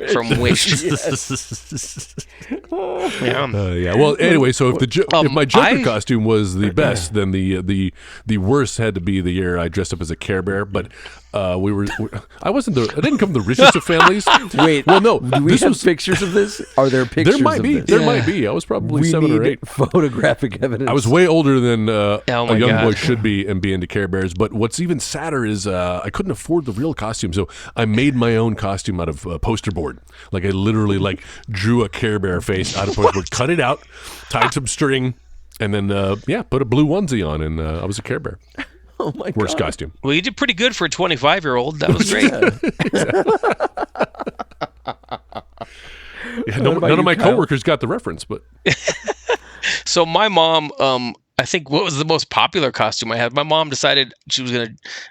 Well, anyway, so if my Joker costume was the best, then the worst had to be the year I dressed up as a Care Bear. But I didn't come from the richest of families. Wait, well, no. Do we have pictures of this? Are there pictures? There might be. Of this? There might be. I was probably 7 or 8. Photographic evidence. I was way older than a young boy should be and be into Care Bears. But what's even sadder is I couldn't afford the real costume, so I made my own costume out of poster board. Like I literally drew a Care Bear face out of poster board, cut it out, tied some string, and then put a blue onesie on, and I was a Care Bear. Oh my God. Worst costume. Well, you did pretty good for a 25-year-old. That was great. None of my coworkers got the reference, but So my mom, I think what was the most popular costume I had? My mom decided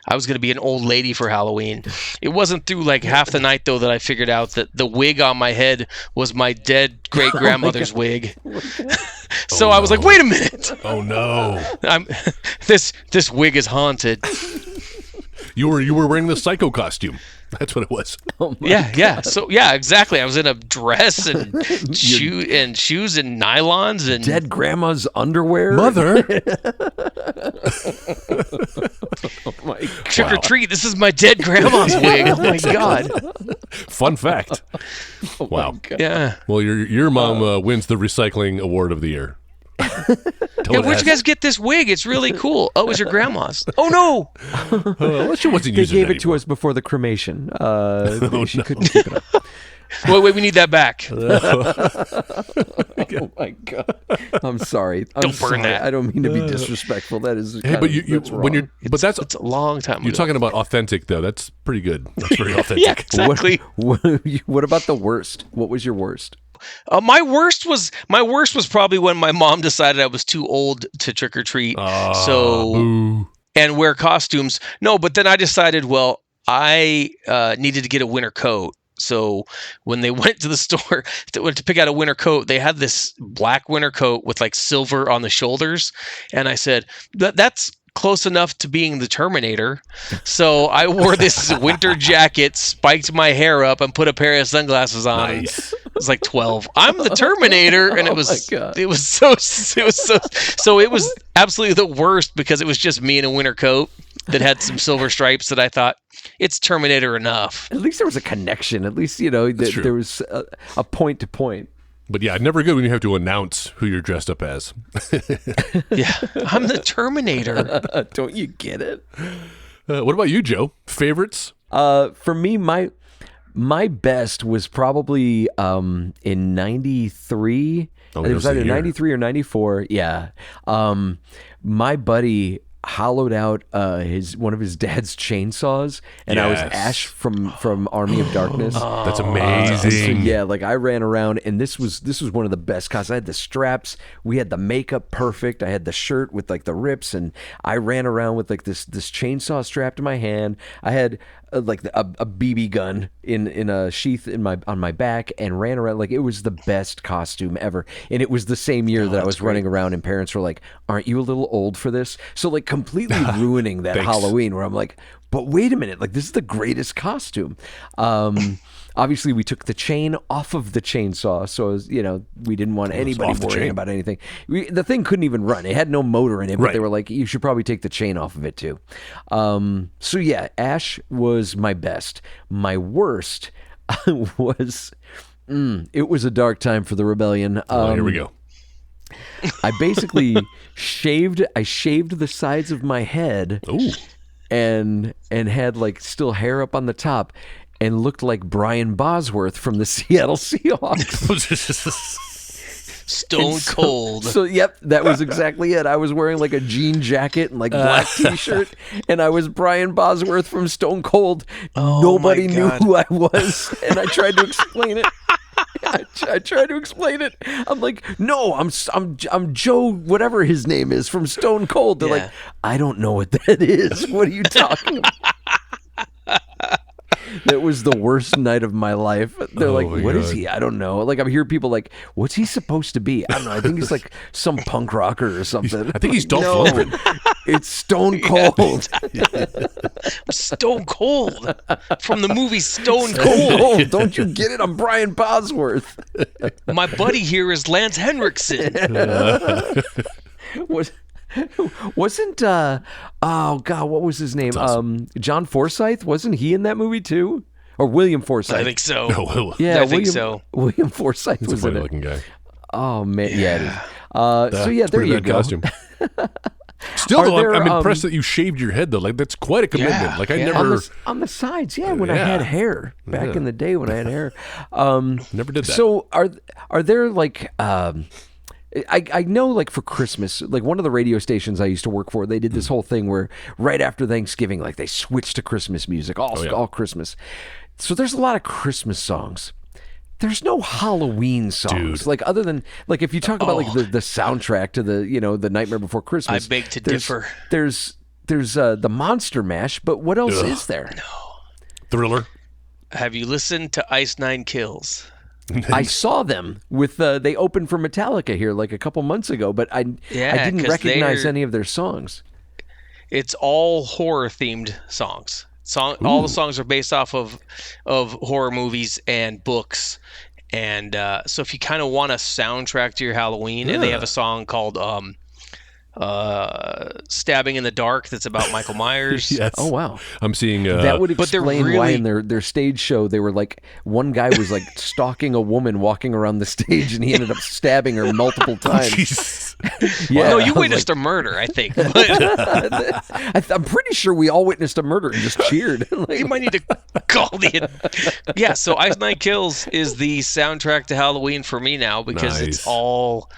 I was gonna be an old lady for Halloween. It wasn't through like half the night though that I figured out that the wig on my head was my dead great grandmother's wig. So I was like, wait a minute. Oh no. This wig is haunted. You were wearing the Psycho costume. That's what it was. Oh yeah. So exactly. I was in a dress and shoes and nylons and dead grandma's underwear. Mother. Oh my God. Trick or treat. This is my dead grandma's wig. Oh my God. Fun fact. Oh wow. Yeah. Well, your mom wins the recycling award of the year. Where'd you guys get this wig? It's really cool. Oh, it was your grandma's. Oh no! Well, she wasn't They using gave it it to us before the cremation. She couldn't keep it up. Wait, we need that back. Oh my God! I'm sorry. Don't burn that. I don't mean to be disrespectful. That is. Hey, but It's a long time ago. You're talking about authentic though. That's pretty good. That's very authentic. Yeah, exactly. What about the worst? What was your worst? My worst was probably when my mom decided I was too old to trick or treat. Boo. And wear costumes. No, but then I decided, well, I needed to get a winter coat. So when they went to the store to pick out a winter coat, they had this black winter coat with like silver on the shoulders, and I said that's close enough to being the Terminator. So I wore this winter jacket, spiked my hair up, and put a pair of sunglasses on. Nice. It was like 12. I'm the Terminator, and it was absolutely the worst because it was just me in a winter coat that had some silver stripes that I thought it's Terminator enough. At least there was a connection. At least there was a point to point. But yeah, never good when you have to announce who you're dressed up as. Yeah, I'm the Terminator. Don't you get it? What about you, Joe? Favorites? For me, My best was probably in 93. Oh, It was the either year. 93 or 94. Yeah. My buddy hollowed out one of his dad's chainsaws, and I was Yes. Ash from Army of Darkness. That's So, amazing. yeah, like I ran around, and this was one of the best costumes. I had the straps, we had the makeup perfect. I had the shirt with like the rips, and I ran around with like this chainsaw strapped to my hand. I had like a BB gun in a sheath on my back, and ran around like it was the best costume ever. And it was the same year that I was running around, and parents were like, "Aren't you a little old for this?" So like completely ruining that Thanks. Halloween, where I'm like, but wait a minute, like this is the greatest costume. Obviously, we took the chain off of the chainsaw, so it was, we didn't want anybody off the worrying chain. about anything. The thing couldn't even run; it had no motor in it. But Right. they were like, "You should probably take the chain off of it too." So yeah, Ash was my best. My worst was it was a dark time for the rebellion. Here we go. I basically shaved the sides of my head. Ooh. And had like still hair up on the top, and looked like Brian Bosworth from the Seattle Seahawks. Stone Cold. So yep, that was exactly it. I was wearing like a jean jacket and like black t-shirt, and I was Brian Bosworth from Stone Cold. Nobody my knew God. who I was, and I tried to explain it. I tried to explain it. I'm like, no, I'm Joe, whatever his name is, from Stone Cold. They're Yeah. like, I don't know what that is. What are you talking about? That was the worst night of my life. They're Oh like, my what is God. he? I don't know. Like, I'm hearing people like, what's he supposed to be? I don't know. I think he's like some punk rocker or something. I think he's Dolph No, Lundgren. it's Stone Cold. Stone Cold from the movie Stone Stone Cold. Cold. Don't you get it? I'm Brian Bosworth. My buddy here is Lance Henriksen. Wasn't oh god, what was his name? John Forsythe, wasn't he in that movie too? Or William Forsythe? I think so. Oh, Yeah, I think so. William Forsythe he's a was in funny it. looking guy. Oh man, yeah, it is. So yeah, It's there pretty you bad go. costume. Still, Are though, there, I'm impressed that you shaved your head though. Like that's quite a commitment. Yeah, Like I yeah. never, On the sides, yeah. When I Yeah. had hair back in the day, when I had hair. never did that. So are there like I know like for Christmas, like one of the radio stations I used to work for, they did this whole thing where right after Thanksgiving, like they switched to Christmas music, all Christmas. So there's a lot of Christmas songs. There's no Halloween songs. Dude. Like other than like if you talk about like the soundtrack to the Nightmare Before Christmas. I beg to there's- differ. There's the Monster Mash, but what else is there? Thriller. Have you listened to Ice Nine Kills? I saw them with they opened for Metallica here like a couple months ago, but I Yeah, didn't 'cause recognize they're- any of their songs. It's all horror themed songs. All the songs are based off of horror movies and books. And so if you kind of want a soundtrack to your Halloween, and they have a song called Stabbing in the Dark that's about Michael Myers. Yes. Oh wow. I'm seeing. That would but they're explain why really- in their stage show they were like one guy was like stalking a woman walking around the stage and he ended up stabbing her multiple times. Jesus. Yeah, No, I you was witnessed a murder, I think. But I'm pretty sure we all witnessed a murder and just cheered. Like, you might need to call the. Yeah, so Ice Nine Kills is the soundtrack to Halloween for me now because Nice. it's all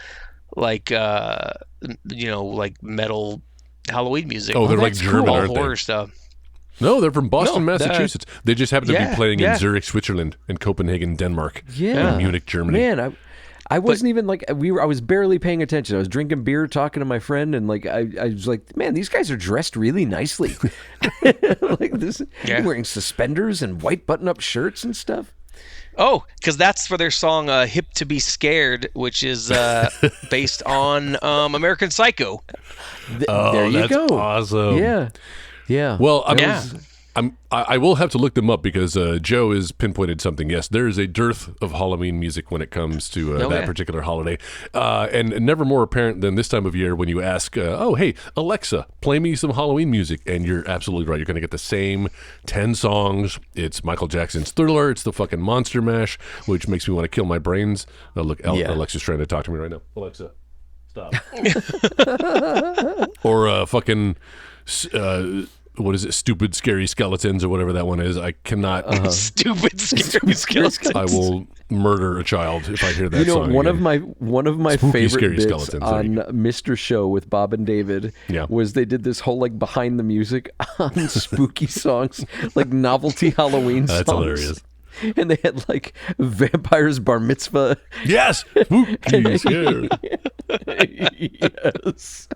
like like metal Halloween music. Oh, they're like that's German, cool. all aren't they? horror stuff. No, they're from Boston, No, that- Massachusetts. They just happen to be Yeah, playing yeah. in Zurich, Switzerland, and Copenhagen, Denmark, Yeah. and Munich, Germany. Man, I wasn't even like I was barely paying attention. I was drinking beer, talking to my friend, and like I was like, man, these guys are dressed really nicely. Like this, Yeah. wearing suspenders and white button-up shirts and stuff. Oh, because that's for their song "Hip to Be Scared," which is based on American Psycho. Oh, there you that's go. awesome. Yeah. Well, Yeah. I will have to look them up because Joe has pinpointed something. Yes, there is a dearth of Halloween music when it comes to that yeah. particular holiday, and never more apparent than this time of year when you ask, "Oh, hey Alexa, play me some Halloween music," and you're absolutely right. You're going to get the same 10 songs. It's Michael Jackson's Thriller. It's the fucking Monster Mash, which makes me want to kill my brains. Look, Yeah. Alexa's trying to talk to me right now. Alexa, stop. Or fucking. what is it? Stupid Scary Skeletons or whatever that one is. I cannot. Stupid scary skeletons. I will murder a child if I hear that song. one again. of my Spooky, favorite Scary bits Skeletons, there you on Mr. Show with Bob and David was they did this whole like behind the music on spooky songs, like novelty Halloween songs. That's hilarious. And they had like vampires bar mitzvah. Yes, spooky, scary. Yes.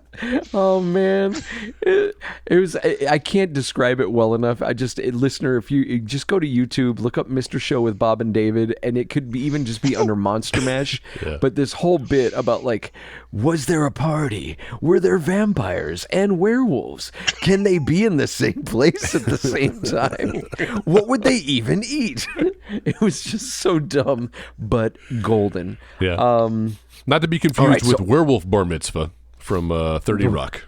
Oh man, it was. I can't describe it well enough. Listener, if you just go to YouTube, look up Mr. Show with Bob and David, and it could be even just be under Monster Mash. But this whole bit about like, was there a party? Were there vampires and werewolves? Can they be in the same place at the same time? What would they even eat? It was just so dumb, but golden. Yeah. Not to be confused with so- Werewolf Bar Mitzvah from 30 Rock,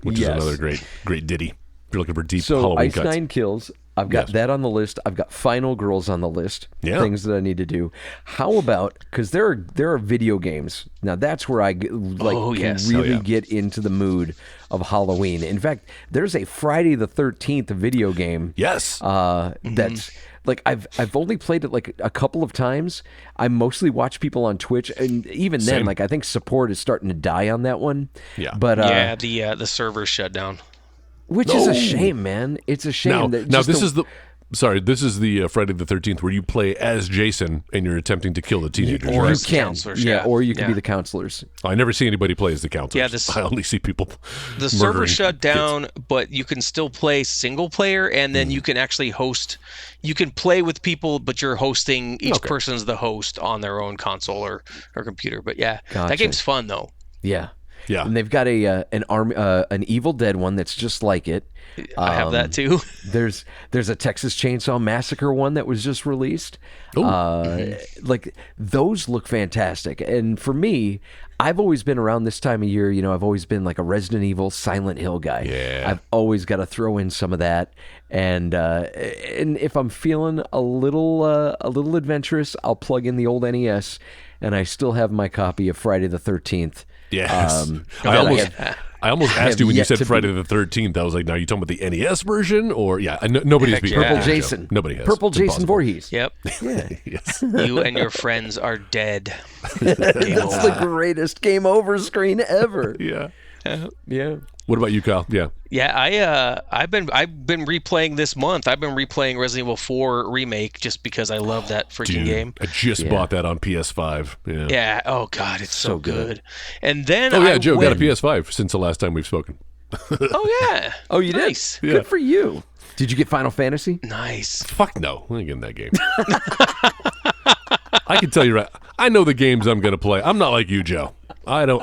which is Yes. another great ditty. If you're looking for deep So Halloween Ice cuts. Nine Kills. I've got that on the list. I've got Final Girls on the list. Yeah. Things that I need to do. How about, because there are video games. Now that's where I really get into the mood of Halloween. In fact, there's a Friday the 13th video game. Yes. That's like I've only played it like a couple of times. I mostly watch people on Twitch, and even then, Same. like I think support is starting to die on that one. Yeah. But The servers shut down. which is a shame, man. It's a shame that Now just this is the Friday the 13th where you play as Jason and you're attempting to kill the teenagers. Or right? as counselors, yeah. or you can be Yeah. the counselors. I never see anybody play as the counselors. Yeah, this- I only see people. The server murdering shut kids. down, but you can still play single player, and then you can actually host. You can play with people, but you're hosting. Each person's the host on their own console or computer. But yeah, Gotcha. that game's fun though. Yeah. Yeah. And they've got an Evil Dead one that's just like it. I have that too. There's a Texas Chainsaw Massacre one that was just released. Like those look fantastic. And for me, I've always been around this time of year. You know, I've always been like a Resident Evil, Silent Hill guy. Yeah. I've always got to throw in some of that. And if I'm feeling a little adventurous, I'll plug in the old NES, and I still have my copy of Friday the 13th. Yes. that I almost have asked you when you yet said to Friday the 13th. I was like, now you talking about the NES version or nobody's Heck beat yeah. Purple Yeah. Jason. Nobody has. Purple It's Jason impossible. Voorhees. Yep. Yeah. Yes. You and your friends are dead. That's the greatest game over screen ever. Yeah. Yeah. What about you, Kyle? Yeah. Yeah, I've been replaying this month. I've been replaying Resident Evil 4 remake just because I love that freaking game. I just bought that on PS5. Yeah. Yeah. Oh God, it's so good. And then Oh yeah, I Joe went, got a PS5 since the last time we've spoken. Oh yeah. Oh, you Nice. did? Good for you. Did you get Final Fantasy? Nice. Fuck no, I ain't getting that game. I can tell you right. I know the games I'm going to play. I'm not like you, Joe. I don't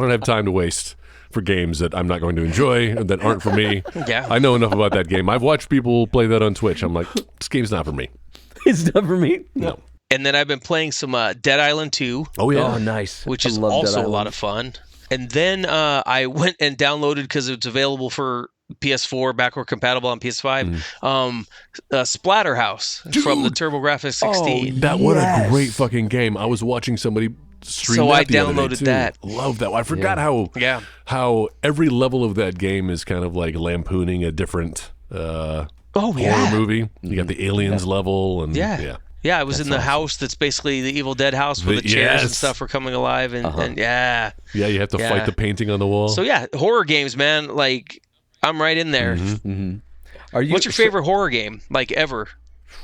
have time to waste for games that I'm not going to enjoy and that aren't for me. Yeah. I know enough about that game. I've watched people play that on Twitch. I'm like, this game's not for me. It's not for me. No. And then I've been playing some Dead Island 2, Oh yeah. Oh, nice. which I is love Dead also a Island. lot of fun. And then I went and downloaded because it's available for PS4, backward compatible on PS5. Splatterhouse from the TurboGrafx 16. That what a great fucking game. I was watching somebody stream So that I the other day, downloaded too. that. Love that. I forgot Yeah. how every level of that game is kind of like lampooning a different Oh horror yeah. movie. You got the aliens level and Yeah. Yeah, I was in the house that's basically the Evil Dead house where the chairs and Yes. stuff are coming alive, and Yeah, you have to Yeah. fight the painting on the wall. so yeah, horror games, man. Like I'm right in there. Are you? What's your favorite horror game, like ever?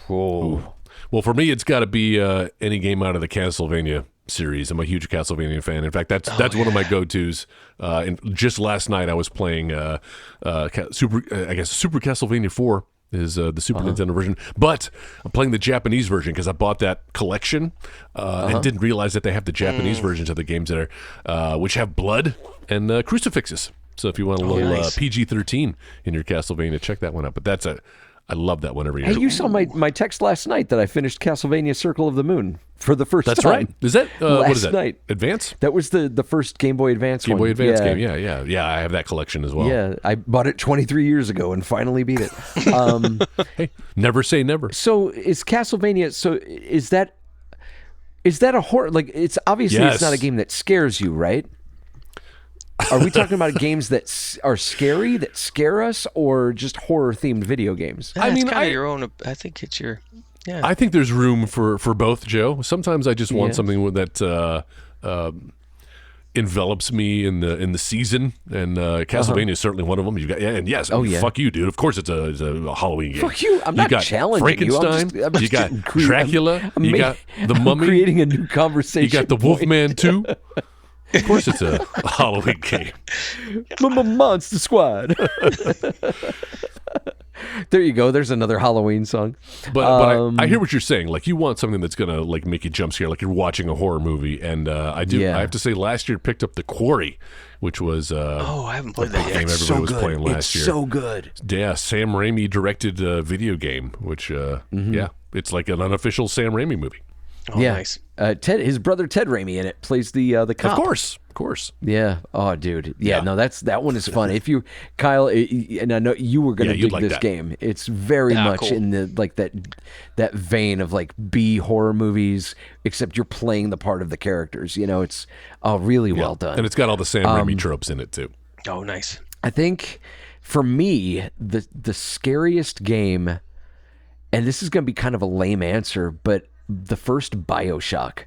Oh. Well, for me, it's got to be any game out of the Castlevania series. I'm a huge Castlevania fan. In fact, that's one of my go-tos. And just last night, I was playing Super Castlevania 4 is the Super Nintendo version, but I'm playing the Japanese version because I bought that collection and didn't realize that they have the Japanese versions of the games that are which have blood and crucifixes. So if you want a little nice. PG-13 in your Castlevania, check that one out. But I love that one every year. Hey, you saw my text last night that I finished Castlevania Circle of the Moon for the first That's time. right. Is that what is Last that? night. Advance? That was the first Game Boy Advance Game one. Boy Advance yeah. game. Yeah. I have that collection as well. Yeah, I bought it 23 years ago and finally beat it. Hey, never say never. So is Castlevania? So is that a horror? Like it's obviously Yes. it's not a game that scares you, right? Are we talking about games that are scary, that scare us, or just horror-themed video games? I mean, kind of your own. I think it's your. Yeah. I think there's room for both, Joe. Sometimes I just want something that envelops me in the season, and Castlevania is certainly one of them. You got fuck you, dude. Of course, it's a Halloween game. Fuck you! I'm not challenging you. Frankenstein. You got Dracula. You got the Mummy. Creating a new conversation. You got the Wolfman 2. Of course, it's a Halloween game. Monster Squad. There you go. There's another Halloween song. But I hear what you're saying. Like, you want something that's gonna like make you jump scare, like you're watching a horror movie. And I do. Yeah. I have to say, last year picked up The Quarry, which was I haven't played that yet. Game everybody was playing last year. It's so good. Yeah, Sam Raimi directed video game, which it's like an unofficial Sam Raimi movie. Oh, yeah. Nice. His brother Ted Raimi in it plays the cop. Of course. Yeah. Oh, dude. Yeah. No, that one is fun. If you, Kyle, and I know you were going to dig this game. It's very much in the like that vein of like B horror movies, except you're playing the part of the characters. You know, it's really well done, and it's got all the Sam Raimi tropes in it too. Oh, nice. I think for me, the scariest game, and this is going to be kind of a lame answer, but the first BioShock.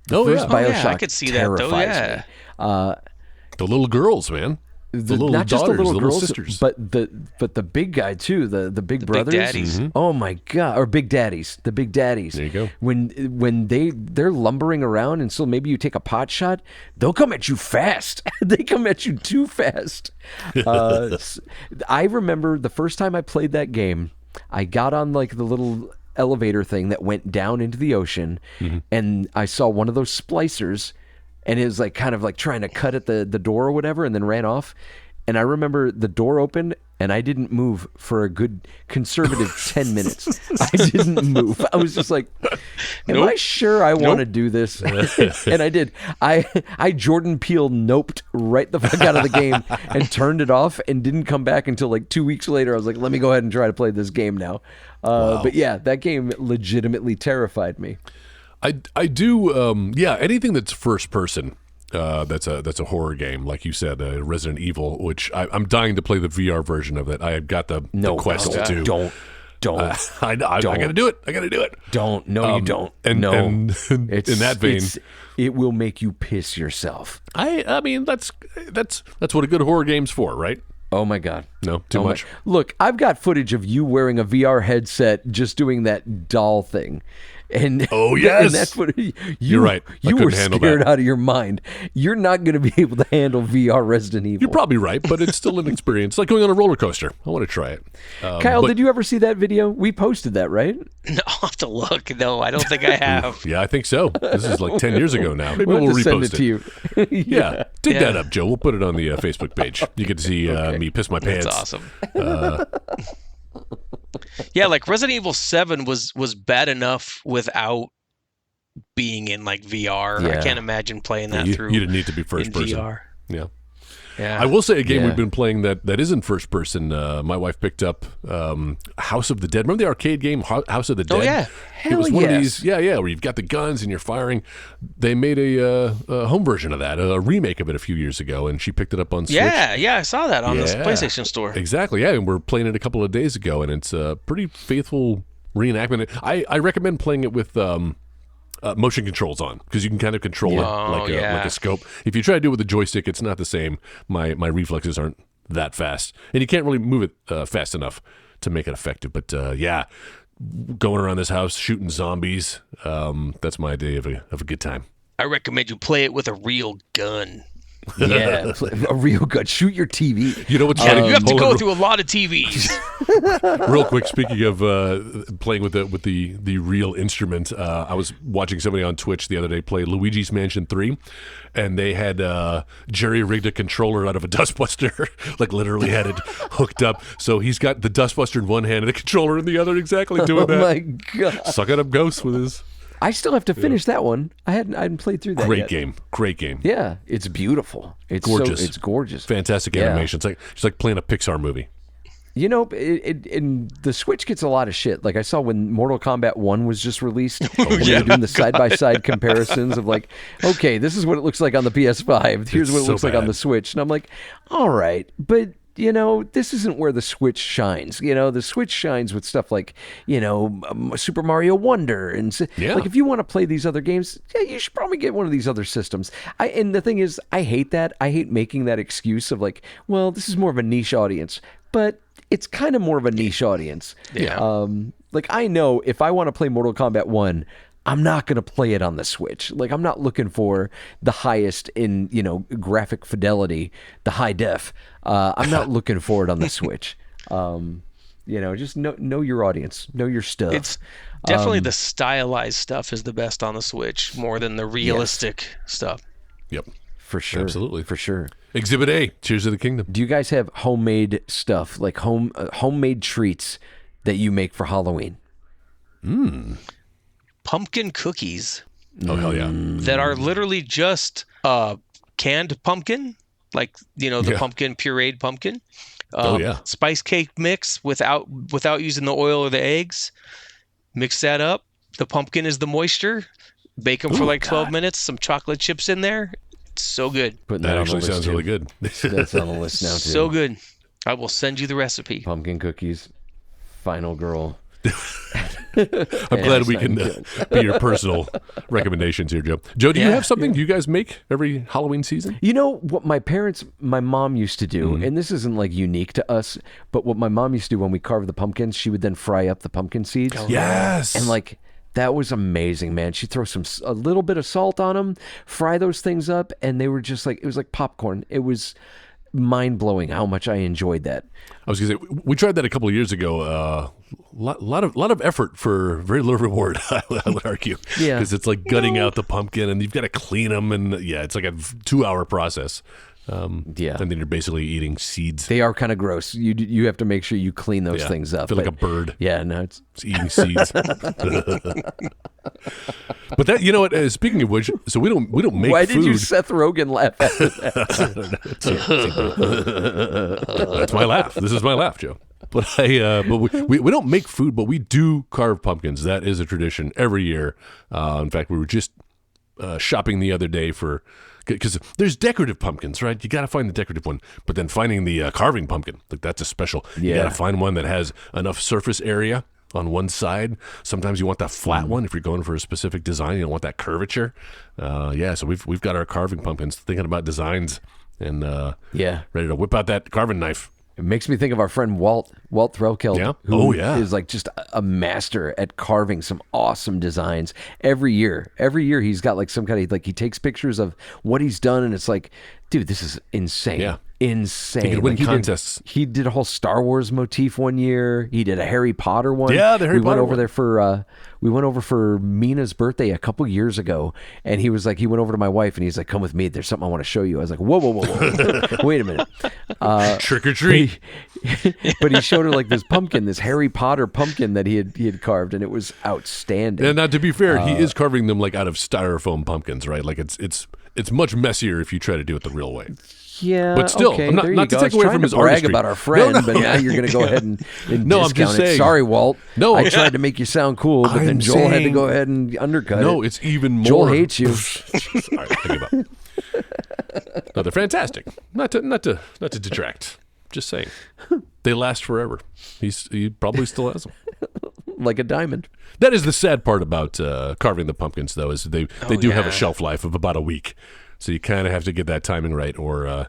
BioShock I could see that though. Yeah. The little girls, man. The little not just daughters, the little girls, sisters, but the big guy too. The big brothers. Big daddies. Mm-hmm. Oh my god! Or big daddies. The big daddies. There you go. When they're lumbering around, and so maybe you take a pot shot, they'll come at you fast. They come at you too fast. I remember the first time I played that game, I got on like the little elevator thing that went down into the ocean, and I saw one of those splicers, and it was like kind of like trying to cut at the door or whatever, and then ran off. And I remember the door opened, and I didn't move for a good conservative 10 minutes. I didn't move. I was just like, am I sure I want to do this? And I did. I Jordan Peele noped right the fuck out of the game and turned it off and didn't come back until like 2 weeks later. I was like, let me go ahead and try to play this game now. But yeah, that game legitimately terrified me. I do, anything that's first person. That's a horror game, like you said, Resident Evil, which I'm dying to play the VR version of it. I got the Quest 2. Don't. I gotta do it. Don't. No, you don't. And in that vein, it will make you piss yourself. I mean, that's what a good horror game's for, right? Oh my God. No, too much. Look, I've got footage of you wearing a VR headset just doing that doll thing. And and that's what you're right. You were scared out of your mind. You're not going to be able to handle VR Resident Evil. You're probably right, but it's still an experience. It's like going on a roller coaster. I want to try it. Kyle, did you ever see that video? We posted that, right? No, I'll have to look. No, I don't think I have. Yeah, I think so. This is like 10 years ago now. Maybe we'll repost send it to you. Yeah, dig that up, Joe. We'll put it on the Facebook page. You get to see me piss my pants. That's awesome. Yeah, like Resident Evil 7 was bad enough without being in like VR. Yeah. I can't imagine playing that through. You didn't need to be first person. VR. Yeah. Yeah. I will say a game we've been playing that isn't first person. My wife picked up House of the Dead. Remember the arcade game House of the Dead? Oh yeah, it was one of these. Yeah, where you've got the guns and you're firing. They made a home version of that, a remake of it a few years ago, and she picked it up on Switch. Yeah, I saw that on the PlayStation Store. Exactly. Yeah, and we're playing it a couple of days ago, and it's a pretty faithful reenactment. I recommend playing it with motion controls on, because you can kind of control it like a scope. If you try to do it with a joystick, it's not the same. My reflexes aren't that fast, and you can't really move it fast enough to make it effective. But going around this house shooting zombies, that's my idea of a good time. I recommend you play it with a real gun. Yeah, a real gun. Shoot your TV. You know what's funny? You have to go through a lot of TVs. Real quick, speaking of playing with the real instrument, I was watching somebody on Twitch the other day play Luigi's Mansion 3, and they had jerry-rigged a controller out of a dustbuster, like literally had it hooked up. So he's got the dustbuster in one hand and the controller in the other, exactly doing that. Oh my God. Sucking up ghosts with his... I still have to finish that one. I hadn't played through that yet. Great game. Yeah, it's beautiful. It's gorgeous. It's gorgeous. Fantastic animation. It's like playing a Pixar movie. You know, and the Switch gets a lot of shit. Like I saw when Mortal Kombat 1 was just released, when they were doing the side-by-side comparisons of like, okay, this is what it looks like on the PS5. Here's what it looks like on the Switch. And I'm like, all right, but you know, this isn't where the Switch shines. You know, the Switch shines with stuff like, you know, Super Mario Wonder. And like, if you want to play these other games, yeah, you should probably get one of these other systems. And the thing is, I hate that. I hate making that excuse of like, well, this is more of a niche audience. But it's kind of more of a niche audience. Yeah. Like, I know if I want to play Mortal Kombat 1, I'm not going to play it on the Switch. Like, I'm not looking for the highest in, you know, graphic fidelity, the high def. I'm not looking for it on the Switch. You know, just know your audience, know your stuff. It's definitely the stylized stuff is the best on the Switch, more than the realistic stuff. Yep. For sure. Absolutely. For sure. Exhibit A, Tears of the Kingdom. Do you guys have homemade stuff, like homemade treats that you make for Halloween? Pumpkin cookies Oh, hell yeah. that are literally just canned pumpkin, like, you know, the pumpkin, pureed pumpkin. Spice cake mix without using the oil or the eggs. Mix that up. The pumpkin is the moisture. Bake them for like 12 minutes. Some chocolate chips in there. It's so good. Putting That on actually the list sounds too. really good. That's on the list now too. So good. I will send you the recipe. Pumpkin cookies, Final Girl. I'm glad we can be your personal recommendations here, Joe. Joe, do you have something you guys make every Halloween season? You know what my mom used to do, and this isn't like unique to us, but what my mom used to do when we carved the pumpkins, she would then fry up the pumpkin seeds. Yes. And like, that was amazing, man. She'd throw a little bit of salt on them, fry those things up, and they were just like, it was like popcorn. It was mind-blowing how much I enjoyed that. I was going to say, we tried that a couple of years ago. Lot of effort for very little reward, I would argue. Yeah. Because it's like gutting out the pumpkin, and you've got to clean them, and it's like a 2-hour process. And then you're basically eating seeds. They are kind of gross. You have to make sure you clean those things up. I feel like a bird. Yeah, no, it's Eating seeds. But that, you know what? Speaking of which, so we don't make Why food. did you Seth Rogen laugh at that? That's my laugh. This is my laugh, Joe. But we don't make food, but we do carve pumpkins. That is a tradition every year. In fact, we were just shopping the other day because there's decorative pumpkins, right? You got to find the decorative one, but then finding the carving pumpkin, like that's a special. You got to find one that has enough surface area on one side. Sometimes you want that flat one if you're going for a specific design. You don't want that curvature. So we've got our carving pumpkins, thinking about designs, and ready to whip out that carving knife. It makes me think of our friend Walt Threlkeld, Yeah? who Oh, yeah. is like just a master at carving some awesome designs every year. Every year he's got like some kind of, like, he takes pictures of what he's done, and it's like, dude, this is insane. Yeah. Insane. He could win Like, contests. He did a whole Star Wars motif one year. He did a Harry Potter one. Yeah, the Harry we went Potter over one. there for we went over for Mina's birthday a couple years ago, and he was like, he went over to my wife and he's like, come with me. There's something I want to show you. I was like, whoa. Wait a minute. Trick or treat. But he showed her like this pumpkin, this Harry Potter pumpkin that he had carved, and it was outstanding. And now, to be fair, he is carving them like out of styrofoam pumpkins, right? Like it's much messier if you try to do it the real way. Yeah, But still, okay, I'm not- there you not to go. take I was away trying from to his brag artistry. about our friend, No, but now you're going to go ahead and No, I'm discount just it. saying. Sorry, Walt. No. I tried to make you sound cool, but then I'm Joel had to saying- go ahead and undercut No, it. it's even more. Joel hates you. All right, think about it. No, they're fantastic. Not to detract. Just saying, they last forever. He probably still has them. Like a diamond. That is the sad part about carving the pumpkins, though, is they do have a shelf life of about a week. So you kind of have to get that timing right, or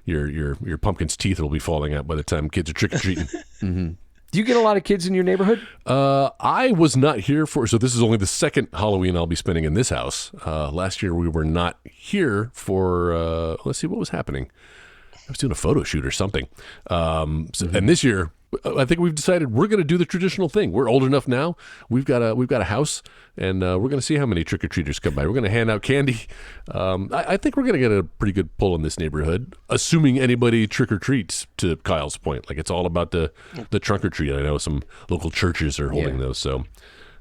your pumpkin's teeth will be falling out by the time kids are trick or treating. Do you get a lot of kids in your neighborhood? I was not here so this is only the second Halloween I'll be spending in this house. Last year we were not here for, let's see what was happening. I was doing a photo shoot or something. And this year, I think we've decided we're going to do the traditional thing. We're old enough now. We've got a house, and we're going to see how many trick-or-treaters come by. We're going to hand out candy. I think we're going to get a pretty good pull in this neighborhood, assuming anybody trick-or-treats, to Kyle's point. Like, it's all about the trunk-or-treat. I know some local churches are holding those, so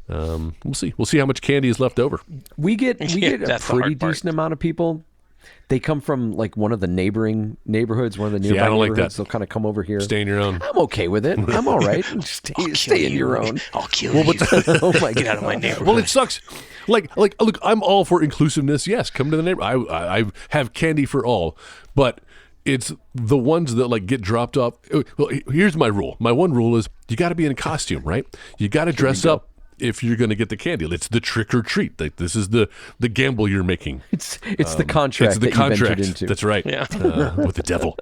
we'll see. We'll see how much candy is left over. We get a that's the pretty hard part. decent amount of people they come from like one of the neighboring neighborhoods, one of the nearby I don't like neighborhoods. that. They'll kind of come over here. Stay in your own. I'm okay with it. I'm all right. Stay in your own. I'll kill you. Oh my Get out of God. my neighborhood. Well, it sucks. Like, look, I'm all for inclusiveness. Yes, come to the neighborhood. I have candy for all, but it's the ones that like get dropped off. Well, here's my rule. My one rule is you got to be in costume, right? You got to dress up if you're going to get the candy. It's the trick or treat. Like, this is the gamble you're making. It's the contract. It's the that contract. you've entered into. That's right. Yeah. With the devil.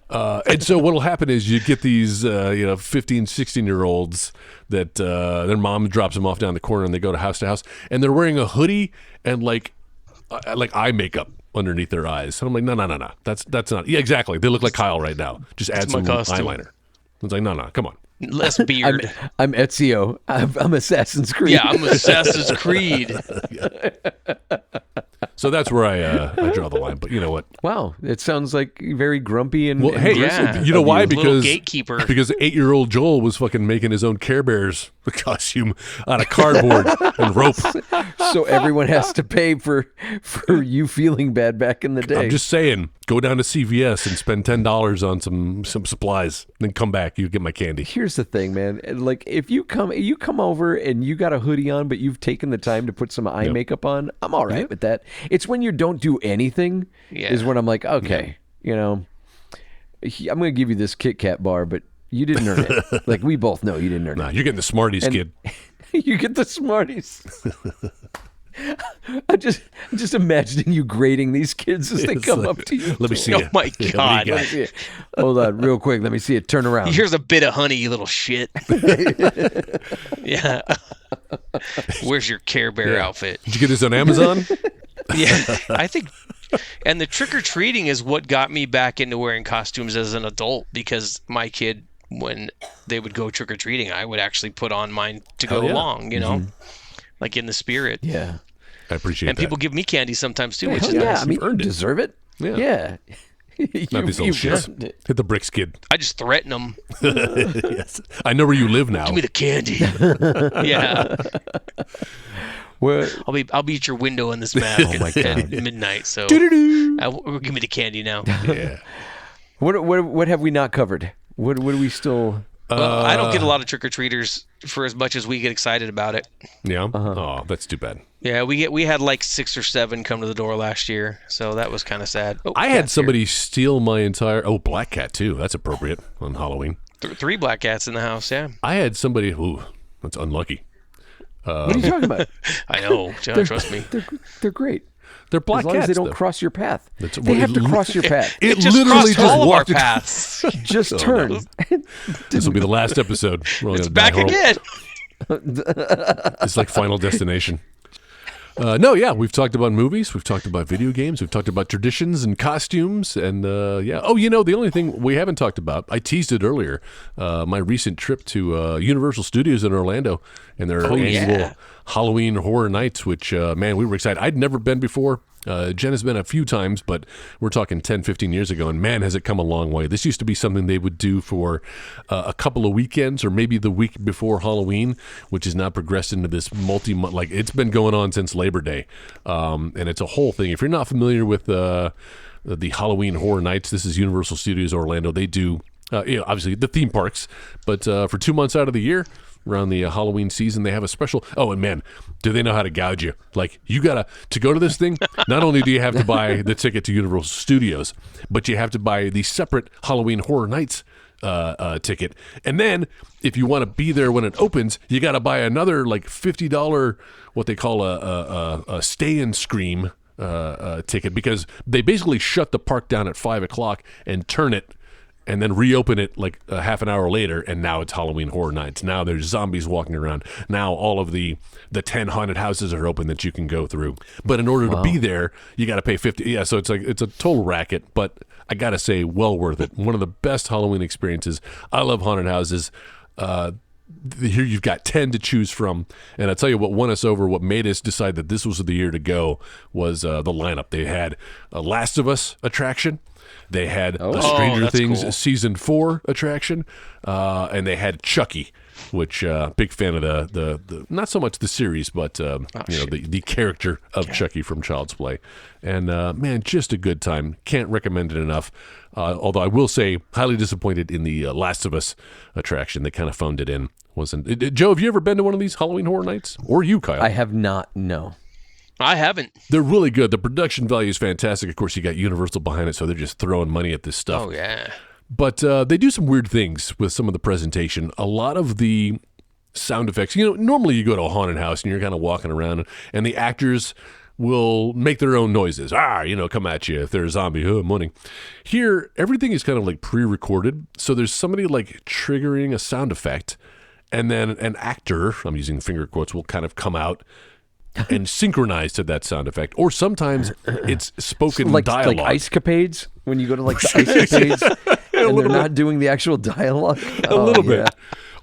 And so what'll happen is you get these 15, 16-year-olds that their mom drops them off down the corner and they go to house, and they're wearing a hoodie and like eye makeup underneath their eyes. And I'm like, no. That's not. Yeah, exactly. They look like Kyle right now. Just add some eyeliner. It's like, no, come on. Less beard. I'm Ezio. I'm Assassin's Creed. Yeah, I'm Assassin's Creed. So that's where I draw the line. But you know what? Wow, it sounds like very grumpy and. Well, and hey, Yeah. you know why? Little Because gatekeeper. Because 8-year-old Joel was fucking making his own Care Bears costume out of cardboard and rope. so everyone has to pay for you feeling bad back in the day. I'm just saying, go down to CVS and spend $10 on some supplies, then come back. You get my candy. Here's the thing, man. Like, if you come over and you got a hoodie on, but you've taken the time to put some eye makeup on, I'm all right with that. It's when you don't do anything is when I'm like, okay, I'm going to give you this Kit Kat bar, but you didn't earn it. Like, we both know you didn't earn Nah, it. you're getting the Smarties, kid. You get the Smarties. I'm just imagining you grading these kids as they It's come like, up to you. Let me see Oh it. my Yeah, God. what do you got? Hold on, real quick. Let me see it. Turn around. Here's a bit of honey, you little shit. Yeah. Where's your Care Bear outfit? Did you get this on Amazon? Yeah, I think, and the trick or treating is what got me back into wearing costumes as an adult, because my kid, when they would go trick or treating, I would actually put on mine to go along, like in the spirit. Yeah. I appreciate And that. people give me candy sometimes too, which Hell is yeah, nice. I mean, you earned it. deserve it. Yeah. Not these little you've shits. earned it. Hit the bricks, kid. I just threaten them. Yes. I know where you live now. Give me the candy. Yeah, Well, I'll be at your window in this mask at midnight. So give me the candy now. Yeah. what have we not covered? What do we still? Well, I don't get a lot of trick or treaters for as much as we get excited about it. Yeah. Oh, that's too bad. Yeah, we had like 6 or 7 come to the door last year, so that was kind of sad. Oh, I had Cat's somebody steal my entire. Oh, black cat too. That's appropriate on Halloween. here. 3 black cats in the house. Yeah, I had somebody. Ooh, that's unlucky. What are you talking about? I know. John, trust me. They're great. They're black As long cats. as they don't though. cross your path. That's- They well, have to it- cross your path. It just literally crossed all of our walked across- paths. Just turn. This will be the last episode. We're only It's gonna back die horrible. again. It's like Final Destination. No, yeah, we've talked about movies, we've talked about video games, we've talked about traditions and costumes, and yeah. Oh, the only thing we haven't talked about, I teased it earlier, my recent trip to Universal Studios in Orlando and their annual Halloween Horror Nights, which, man, we were excited. I'd never been before. Jen has been a few times, but we're talking 10, 15 years ago, and man, has it come a long way. This used to be something they would do for a couple of weekends or maybe the week before Halloween, which has now progressed into this multi-month, like it's been going on since Labor Day. And it's a whole thing. If you're not familiar with the Halloween Horror Nights, this is Universal Studios Orlando. They do, obviously the theme parks, but for 2 months out of the year, around the Halloween season, they have a special. Oh, and man, do they know how to gouge you? Like, you gotta to go to this thing. Not only do you have to buy the ticket to Universal Studios, but you have to buy the separate Halloween Horror Nights ticket. And then, if you want to be there when it opens, you got to buy another like $50 what they call a stay and scream ticket, because they basically shut the park down at 5:00 and turn it. And then reopen it like a half an hour later, and now it's Halloween Horror Nights. Now there's zombies walking around. Now all of the 10 haunted houses are open that you can go through. But in order to be there, you got to pay $50. Yeah, so it's a total racket. But I got to say, well worth it. One of the best Halloween experiences. I love haunted houses. Here you've got 10 to choose from, and I'll tell you what won us over, what made us decide that this was the year to go, was the lineup. They had a Last of Us attraction. They had the Stranger that's Things cool. Season 4 attraction, and they had Chucky. which big fan of the not so much the series, but the character of Chucky from Child's Play. And man, just a good time. Can't recommend it enough. Although I will say, highly disappointed in the Last of Us attraction. They kind of phoned it in. Joe, have you ever been to one of these Halloween Horror Nights? Or you, Kyle? I have not, no. I haven't. They're really good. The production value is fantastic. Of course, you got Universal behind it, so they're just throwing money at this stuff. Oh, yeah. But they do some weird things with some of the presentation. A lot of the sound effects, normally you go to a haunted house and you're kind of walking around and the actors will make their own noises. Come at you if there's a zombie. Morning. Here, everything is kind of like pre-recorded. So there's somebody like triggering a sound effect, and then an actor, I'm using finger quotes, will kind of come out and synchronize to that sound effect. Or sometimes it's spoken dialogue. Like Ice Capades, when you go to like the Ice Capades and they're not doing the actual dialogue. A little bit.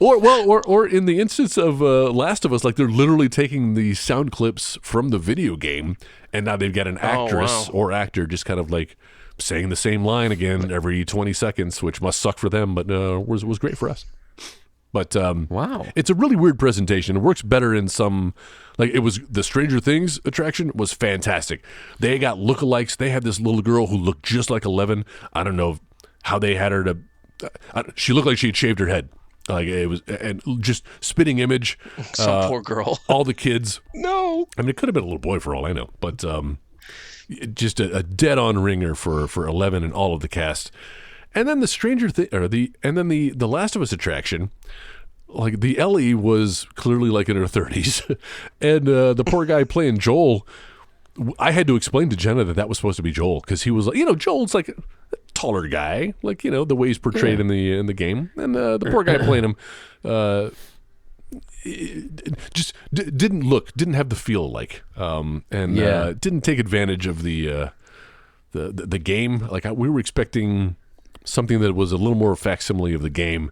Or in the instance of Last of Us, like they're literally taking the sound clips from the video game, and now they've got an actress or actor just kind of like saying the same line again every 20 seconds, which must suck for them, but was great for us. But wow, it's a really weird presentation. It works better in some, like it was the Stranger Things attraction was fantastic. They got lookalikes. They had this little girl who looked just like 11. I don't know how they had her to. She looked like she had shaved her head. Like it was, and just spitting image. Some poor girl. All the kids. No, I mean it could have been a little boy for all I know, but just a dead-on ringer for 11 and all of the cast. And then the the Last of Us attraction, like the Ellie was clearly like in her 30s, and the poor guy playing Joel, I had to explain to Jenna that was supposed to be Joel because he was like, Joel's like a taller guy, like the way he's portrayed in the game, and the poor guy playing him just didn't have the feel didn't take advantage of the game. Like we were expecting something that was a little more facsimile of the game,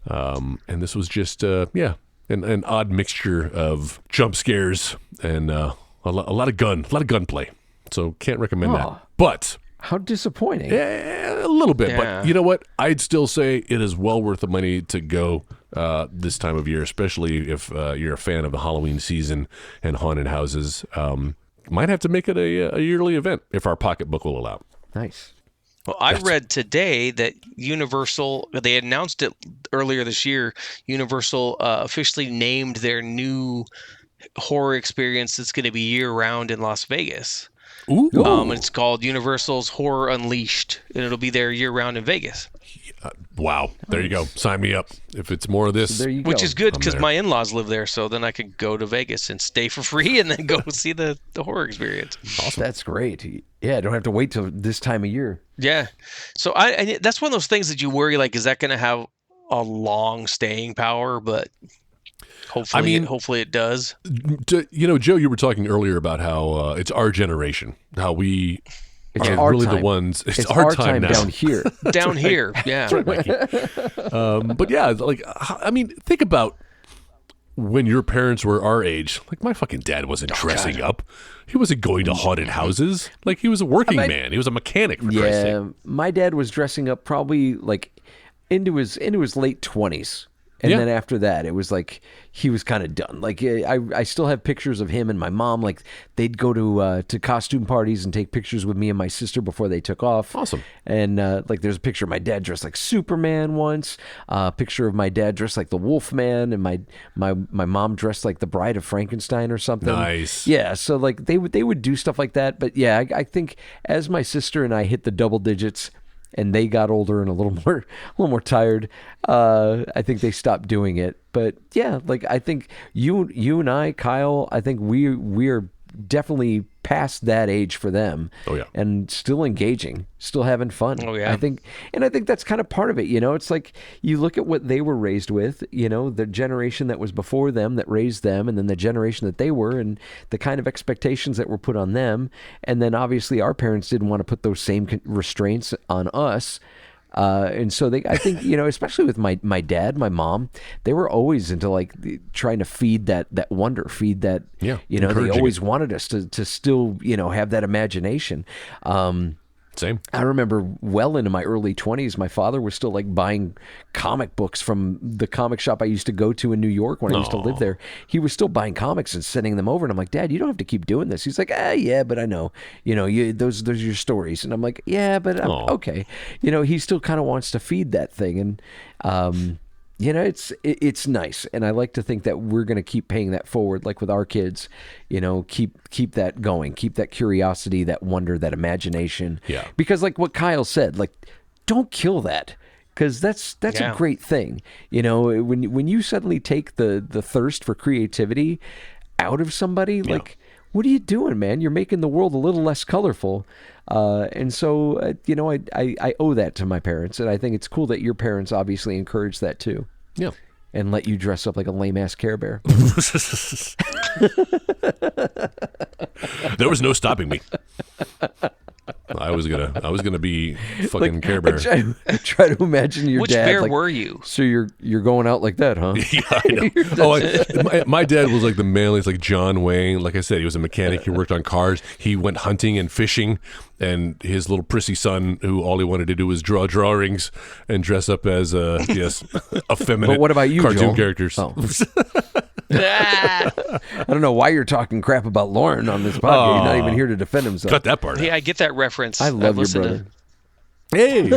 and this was just an odd mixture of jump scares and a lot of gunplay. So can't recommend that. But how disappointing! A little bit, yeah. But you know what? I'd still say it is well worth the money to go this time of year, especially if you're a fan of the Halloween season and haunted houses. Might have to make it a yearly event if our pocketbook will allow. Nice. Well, I read today that Universal, they announced it earlier this year, Universal officially named their new horror experience that's going to be year-round in Las Vegas. Ooh. And it's called Universal's Horror Unleashed, and it'll be there year-round in Vegas. Wow. There you go. Sign me up. If it's more of this. There you go. Which is good because my in-laws live there, so then I could go to Vegas and stay for free and then go see the horror experience. Awesome. That's great. Yeah, I don't have to wait till this time of year. Yeah. So that's one of those things that you worry, like, is that going to have a long staying power? But hopefully it does. Joe, you were talking earlier about how it's our generation, how we It's are our really time. the ones. It's our time now. down here. Down here, yeah. That's right, Mikey. But yeah, like I mean, think about when your parents were our age. Like my fucking dad wasn't dressing up. He wasn't going to haunted houses. Like he was a working man. He was a mechanic. For Christ's sake. My dad was dressing up probably like into his late 20s. And then after that, it was like he was kind of done. Like I still have pictures of him and my mom. Like they'd go to costume parties and take pictures with me and my sister before they took off. Awesome. And like there's a picture of my dad dressed like Superman once. A picture of my dad dressed like the Wolfman, and my mom dressed like the Bride of Frankenstein or something. Nice. Yeah. So like they would do stuff like that. But yeah, I think as my sister and I hit the double digits, and they got older and a little more tired, I think they stopped doing it. But yeah, like I think you and I, Kyle, I think we're definitely past that age for them. Oh yeah. And still engaging, still having fun. Oh yeah. I think that's kind of part of it. It's like you look at what they were raised with, the generation that was before them that raised them, and then the generation that they were, and the kind of expectations that were put on them. And then obviously our parents didn't want to put those same restraints on us. And so I think, especially with my dad, my mom, they were always into like trying to feed that wonder, feed that, they always wanted us to still, have that imagination. Same. I remember well into my early 20s, my father was still like buying comic books from the comic shop I used to go to in New York when I used to live there. He was still buying comics and sending them over. And I'm like, Dad, you don't have to keep doing this. He's like, yeah, but I know, those are your stories. And I'm like, yeah, but I'm okay. He still kind of wants to feed that thing. And, it's nice, and I like to think that we're going to keep paying that forward, like with our kids. Keep that going, keep that curiosity, that wonder, that imagination. Yeah. Because, like what Kyle said, like don't kill that, because that's a great thing. When you suddenly take the thirst for creativity out of somebody, like what are you doing, man? You're making the world a little less colorful. And so, I owe that to my parents, and I think it's cool that your parents obviously encourage that too. Yeah. And let you dress up like a lame-ass Care Bear. There was no stopping me. I was gonna be fucking Care Bear. I try to imagine your Which dad. bear like, were you? So you're going out like that, huh? Yeah, I know. My dad was like the manliest, like John Wayne. Like I said, he was a mechanic. He worked on cars. He went hunting and fishing. And his little prissy son, who all he wanted to do was draw drawings and dress up as effeminate But what about you, cartoon Joel? characters. Oh. I don't know why you're talking crap about Lauren on this podcast. He's not even here to defend himself. Cut that part out. Hey, I get that reference. I love your I've listened brother. Hey.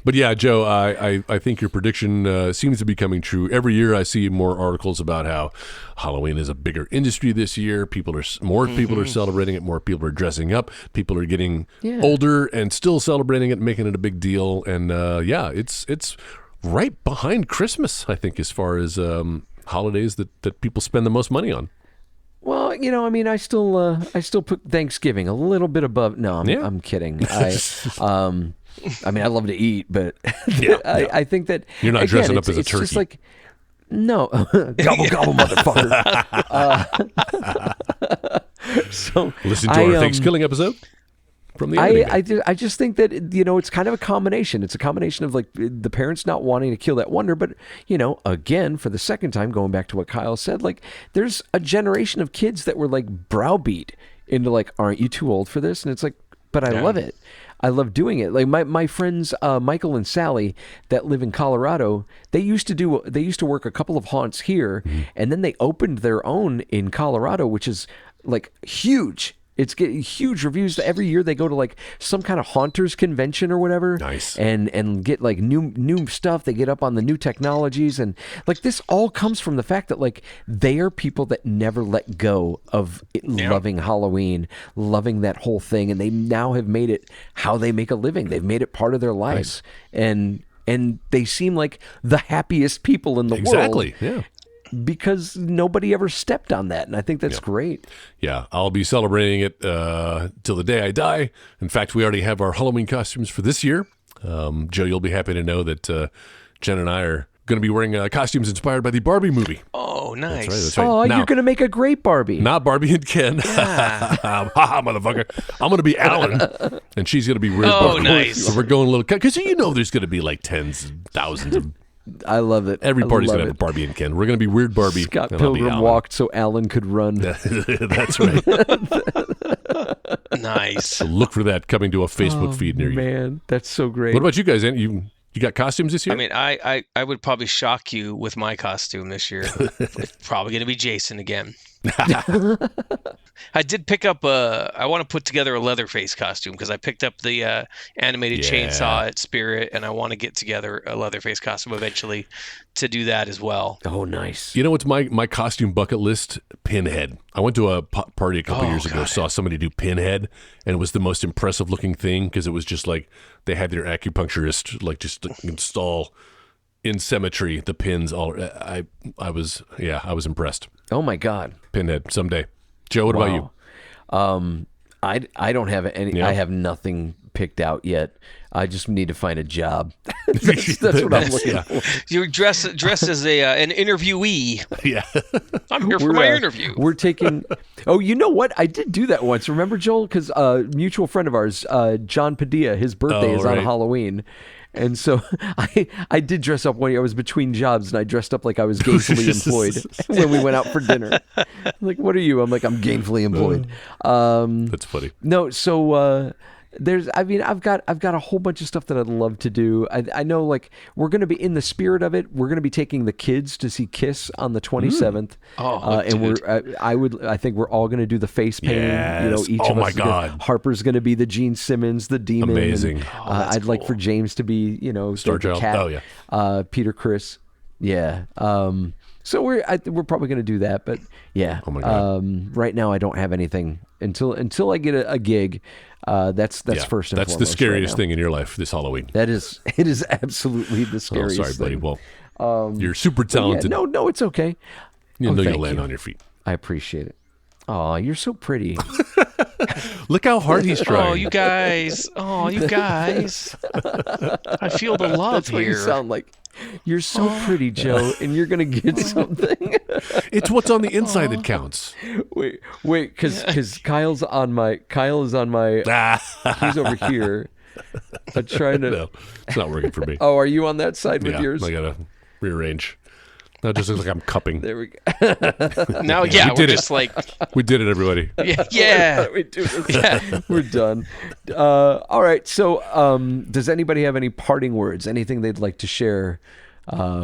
But yeah, Joe, I think your prediction seems to be coming true. Every year I see more articles about how Halloween is a bigger industry this year. People are celebrating it. More people are dressing up. People are getting older and still celebrating it, making it a big deal. And it's right behind Christmas, I think, as far as holidays that people spend the most money on. Well, I still put Thanksgiving a little bit above. No, I'm kidding. I love to eat, but I think that You're not dressing up as a turkey. Just like, no, gobble gobble, motherfucker. So listen to our Thanksgiving episode from the anime. I just think that it's kind of a combination. It's a combination of like the parents not wanting to kill that wonder, but again, for the second time, going back to what Kyle said, like there's a generation of kids that were like browbeat into like, aren't you too old for this? And it's like, but I love it. I love doing it. Like my friends Michael and Sally that live in Colorado, they used to work a couple of haunts here, and then they opened their own in Colorado, which is like huge. It's getting huge reviews. Every year they go to like some kind of haunters convention or whatever. Nice. And get like new stuff. They get up on the new technologies, and like this all comes from the fact that like they are people that never let go of loving Halloween, loving that whole thing, and they now have made it how they make a living. They've made it part of their lives. Nice. And they seem like the happiest people in the world. Exactly. Yeah. Because nobody ever stepped on that, and I think that's great. Yeah, I'll be celebrating it till the day I die. In fact, we already have our Halloween costumes for this year. Joe, you'll be happy to know that Jen and I are going to be wearing costumes inspired by the Barbie movie. Oh, nice. That's right. Oh, Now, you're going to make a great Barbie. not Barbie and Ken. Ha ha, motherfucker. I'm going to be Alan, and she's going to be Weird Oh, Barbie. nice. So we're going a little... Because there's going to be like tens and thousands of... I love it. Every party's I going to love have a Barbie and Ken. We're going to be Weird Barbie. Scott and I'll be Pilgrim Alan. walked so Alan could run. That's right. Nice. So look for that coming to a Facebook feed near you. Man, that's so great. What about you guys? You got costumes this year? I mean, I would probably shock you with my costume this year. It's probably going to be Jason again. I did pick up I want to put together a Leatherface costume because I picked up the animated chainsaw at Spirit, and I want to get together a Leatherface costume eventually to do that as well. Oh, nice. You know what's my costume bucket list? Pinhead. I went to a party a couple years ago, saw somebody do Pinhead, and it was the most impressive looking thing because it was just like they had their acupuncturist like just install in symmetry the pins. All I was impressed. Oh my God. Pinhead someday. Joe, what about you? I don't have any. Yeah. I have nothing picked out yet. I just need to find a job. that's what I'm looking for. You're dressed as an interviewee. Yeah. I'm here for my interview. We're taking. Oh, you know what? I did do that once. Remember, Joel? Because a mutual friend of ours, John Padilla, his birthday is on Halloween. And so I did dress up one year. I was between jobs, and I dressed up like I was gainfully employed when we went out for dinner. Like, what are you? I'm like, I'm gainfully employed. That's funny. No, so I've got a whole bunch of stuff that I'd love to do. I know, like, we're going to be in the spirit of it. We're going to be taking the kids to see Kiss on the 27th. And I think we're all going to do the face painting. Yes. Each of us. God. Harper's going to be the Gene Simmons, the demon. Amazing. And, I'd like for James to be, Star the Child. cat. Oh yeah. Peter Criss. Yeah. So we're probably going to do that, but yeah. Oh my God. Right now I don't have anything until I get a gig. That's first and foremost. That's the scariest thing in your life this Halloween. It is absolutely the scariest sorry, buddy. thing. Well, you're super talented. Yeah, no, it's okay. You'll land on your feet. I appreciate it. Oh, you're so pretty. Look how hard he's trying. Oh, you guys. I feel the love That's here. what you sound like. You're so pretty, Joe, and you're gonna get something. It's what's on the inside that counts. Wait, because Kyle is on my. He's over here. I'm trying to. No, it's not working for me. Oh, are you on that side with Yeah, yours? I gotta rearrange. Now it just looks like I'm cupping. There we go. Now, we we're did just like, We did it, everybody. yeah. We do this. We're done. All right. So, does anybody have any parting words? Anything they'd like to share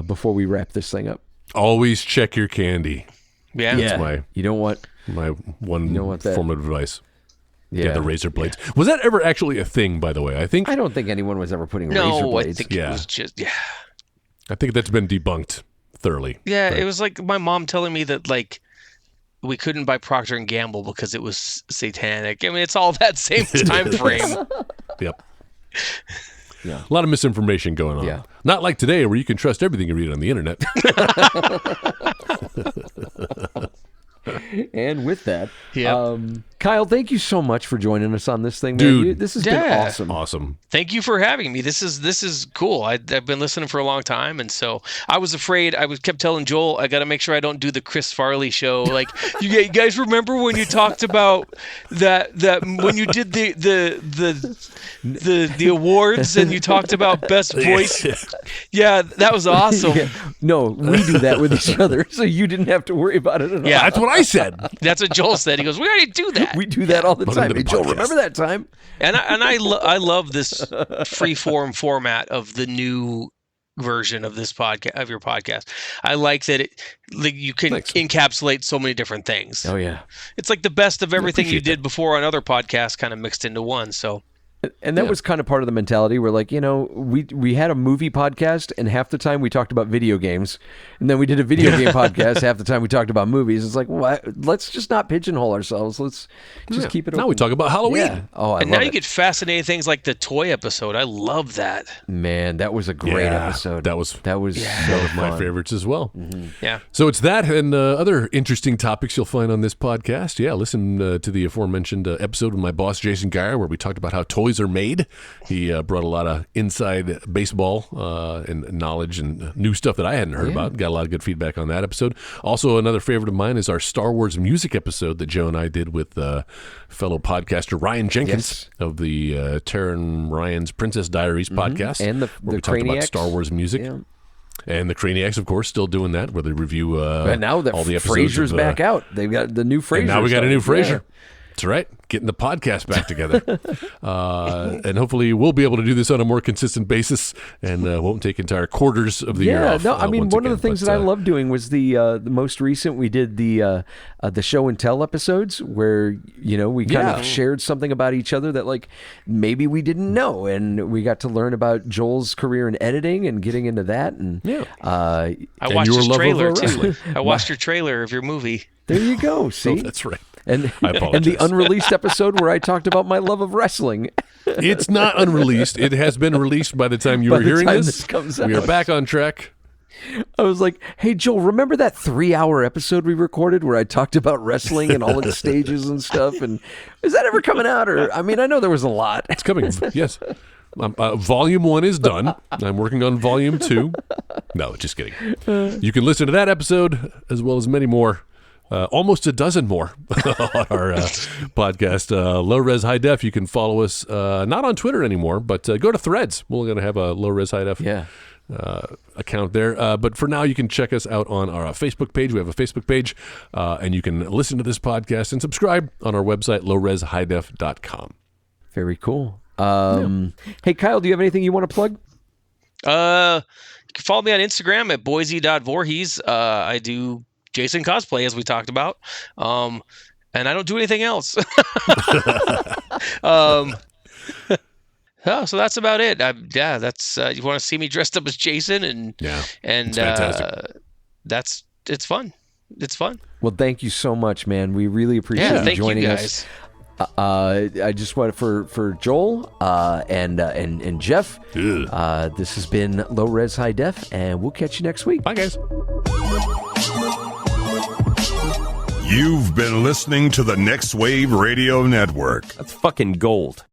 before we wrap this thing up? Always check your candy. Yeah. That's my one form of advice. Yeah, the razor blades. Was that ever actually a thing, by the way? I don't think anyone was ever putting razor No, I blades. think it was just, I think that's been debunked thoroughly. Yeah, It was like my mom telling me that, like, we couldn't buy Procter and Gamble because it was satanic. I mean, it's all that same time frame. Yep. Yeah. A lot of misinformation going on. Yeah. Not like today where you can trust everything you read on the internet. And with that, Kyle, thank you so much for joining us on this thing, man. Dude, This has been awesome. Awesome. Thank you for having me. This is cool. I've been listening for a long time, and so I was afraid. Kept telling Joel, I got to make sure I don't do the Chris Farley show. Like, you guys remember when you talked about that when you did the awards and you talked about best voice? Yeah, that was awesome. Yeah. No, we do that with each other, so you didn't have to worry about it at all. Yeah, that's what I said. That's what Joel said. He goes, "We already do that. We do that all the time." Hey, Joel, podcast. remember that time? And I love this free form format of the new version of this podcast, of your podcast. I like that you can encapsulate so many different things. Oh yeah, it's like the best of everything you did before on other podcasts, kind of mixed into one. So. And that was kind of part of the mentality where, like, we had a movie podcast, and half the time we talked about video games, and then we did a video game podcast. Half the time we talked about movies. It's like, well, let's just not pigeonhole ourselves. Let's just keep it open. Now we talk about Halloween. Yeah. Oh, and now you get fascinating things like the toy episode. I love that. Man, that was a great episode. That was one of my favorites as well. Mm-hmm. Yeah. So it's that and other interesting topics you'll find on this podcast. Yeah, listen to the aforementioned episode with my boss Jason Geyer, where we talked about how toys are made. He brought a lot of inside baseball and knowledge and new stuff that I hadn't heard about. Got a lot of good feedback on that episode. Also, another favorite of mine is our Star Wars music episode that Joe and I did with fellow podcaster Ryan Jenkins of the Taryn Ryan's Princess Diaries podcast, and where we the talked about Craniacs. Star Wars music. Yeah. And the Craniacs, of course, still doing that, where they review but now that all the episodes. Frasier's back out. They've got the new Frasier. And now we got a new Frasier. Yeah. That's right. Getting the podcast back together. And hopefully we'll be able to do this on a more consistent basis and won't take entire quarters of the year off. No, I mean, one of the things that I love doing was the most recent, we did the show and tell episodes where, we kind of shared something about each other that, like, maybe we didn't know. And we got to learn about Joel's career in editing and getting into that. And I watched your trailer, too. I watched your trailer of your movie. There you go. See? Oh, that's right. And the unreleased episode where I talked about my love of wrestling. It's not unreleased. It has been released by the time you were hearing this. Comes We are out. back on track. I was like, hey, Joel, remember that 3-hour episode we recorded where I talked about wrestling and all its stages and stuff? And is that ever coming out? Or, I mean, I know there was a lot. It's coming. Yes. Volume 1 is done. I'm working on Volume 2. No, just kidding. You can listen to that episode as well as many more. Almost a dozen more on our podcast. Low Res High Def. You can follow us not on Twitter anymore, but go to Threads. We're going to have a Low Res High Def account there. But for now, you can check us out on our Facebook page. We have a Facebook page, and you can listen to this podcast and subscribe on our website, lowreshighDef.com. Very cool. Hey, Kyle, do you have anything you want to plug? You can follow me on Instagram at Boise.Voorhees. I do Jason cosplay, as we talked about, and I don't do anything else. So that's about it. That's you want to see me dressed up as Jason, and it's fun. It's fun. Well, thank you so much, man. We really appreciate you joining us. I just want for Joel and Jeff. This has been Low Res High Def, and we'll catch you next week. Bye, guys. You've been listening to the Next Wave Radio Network. That's fucking gold.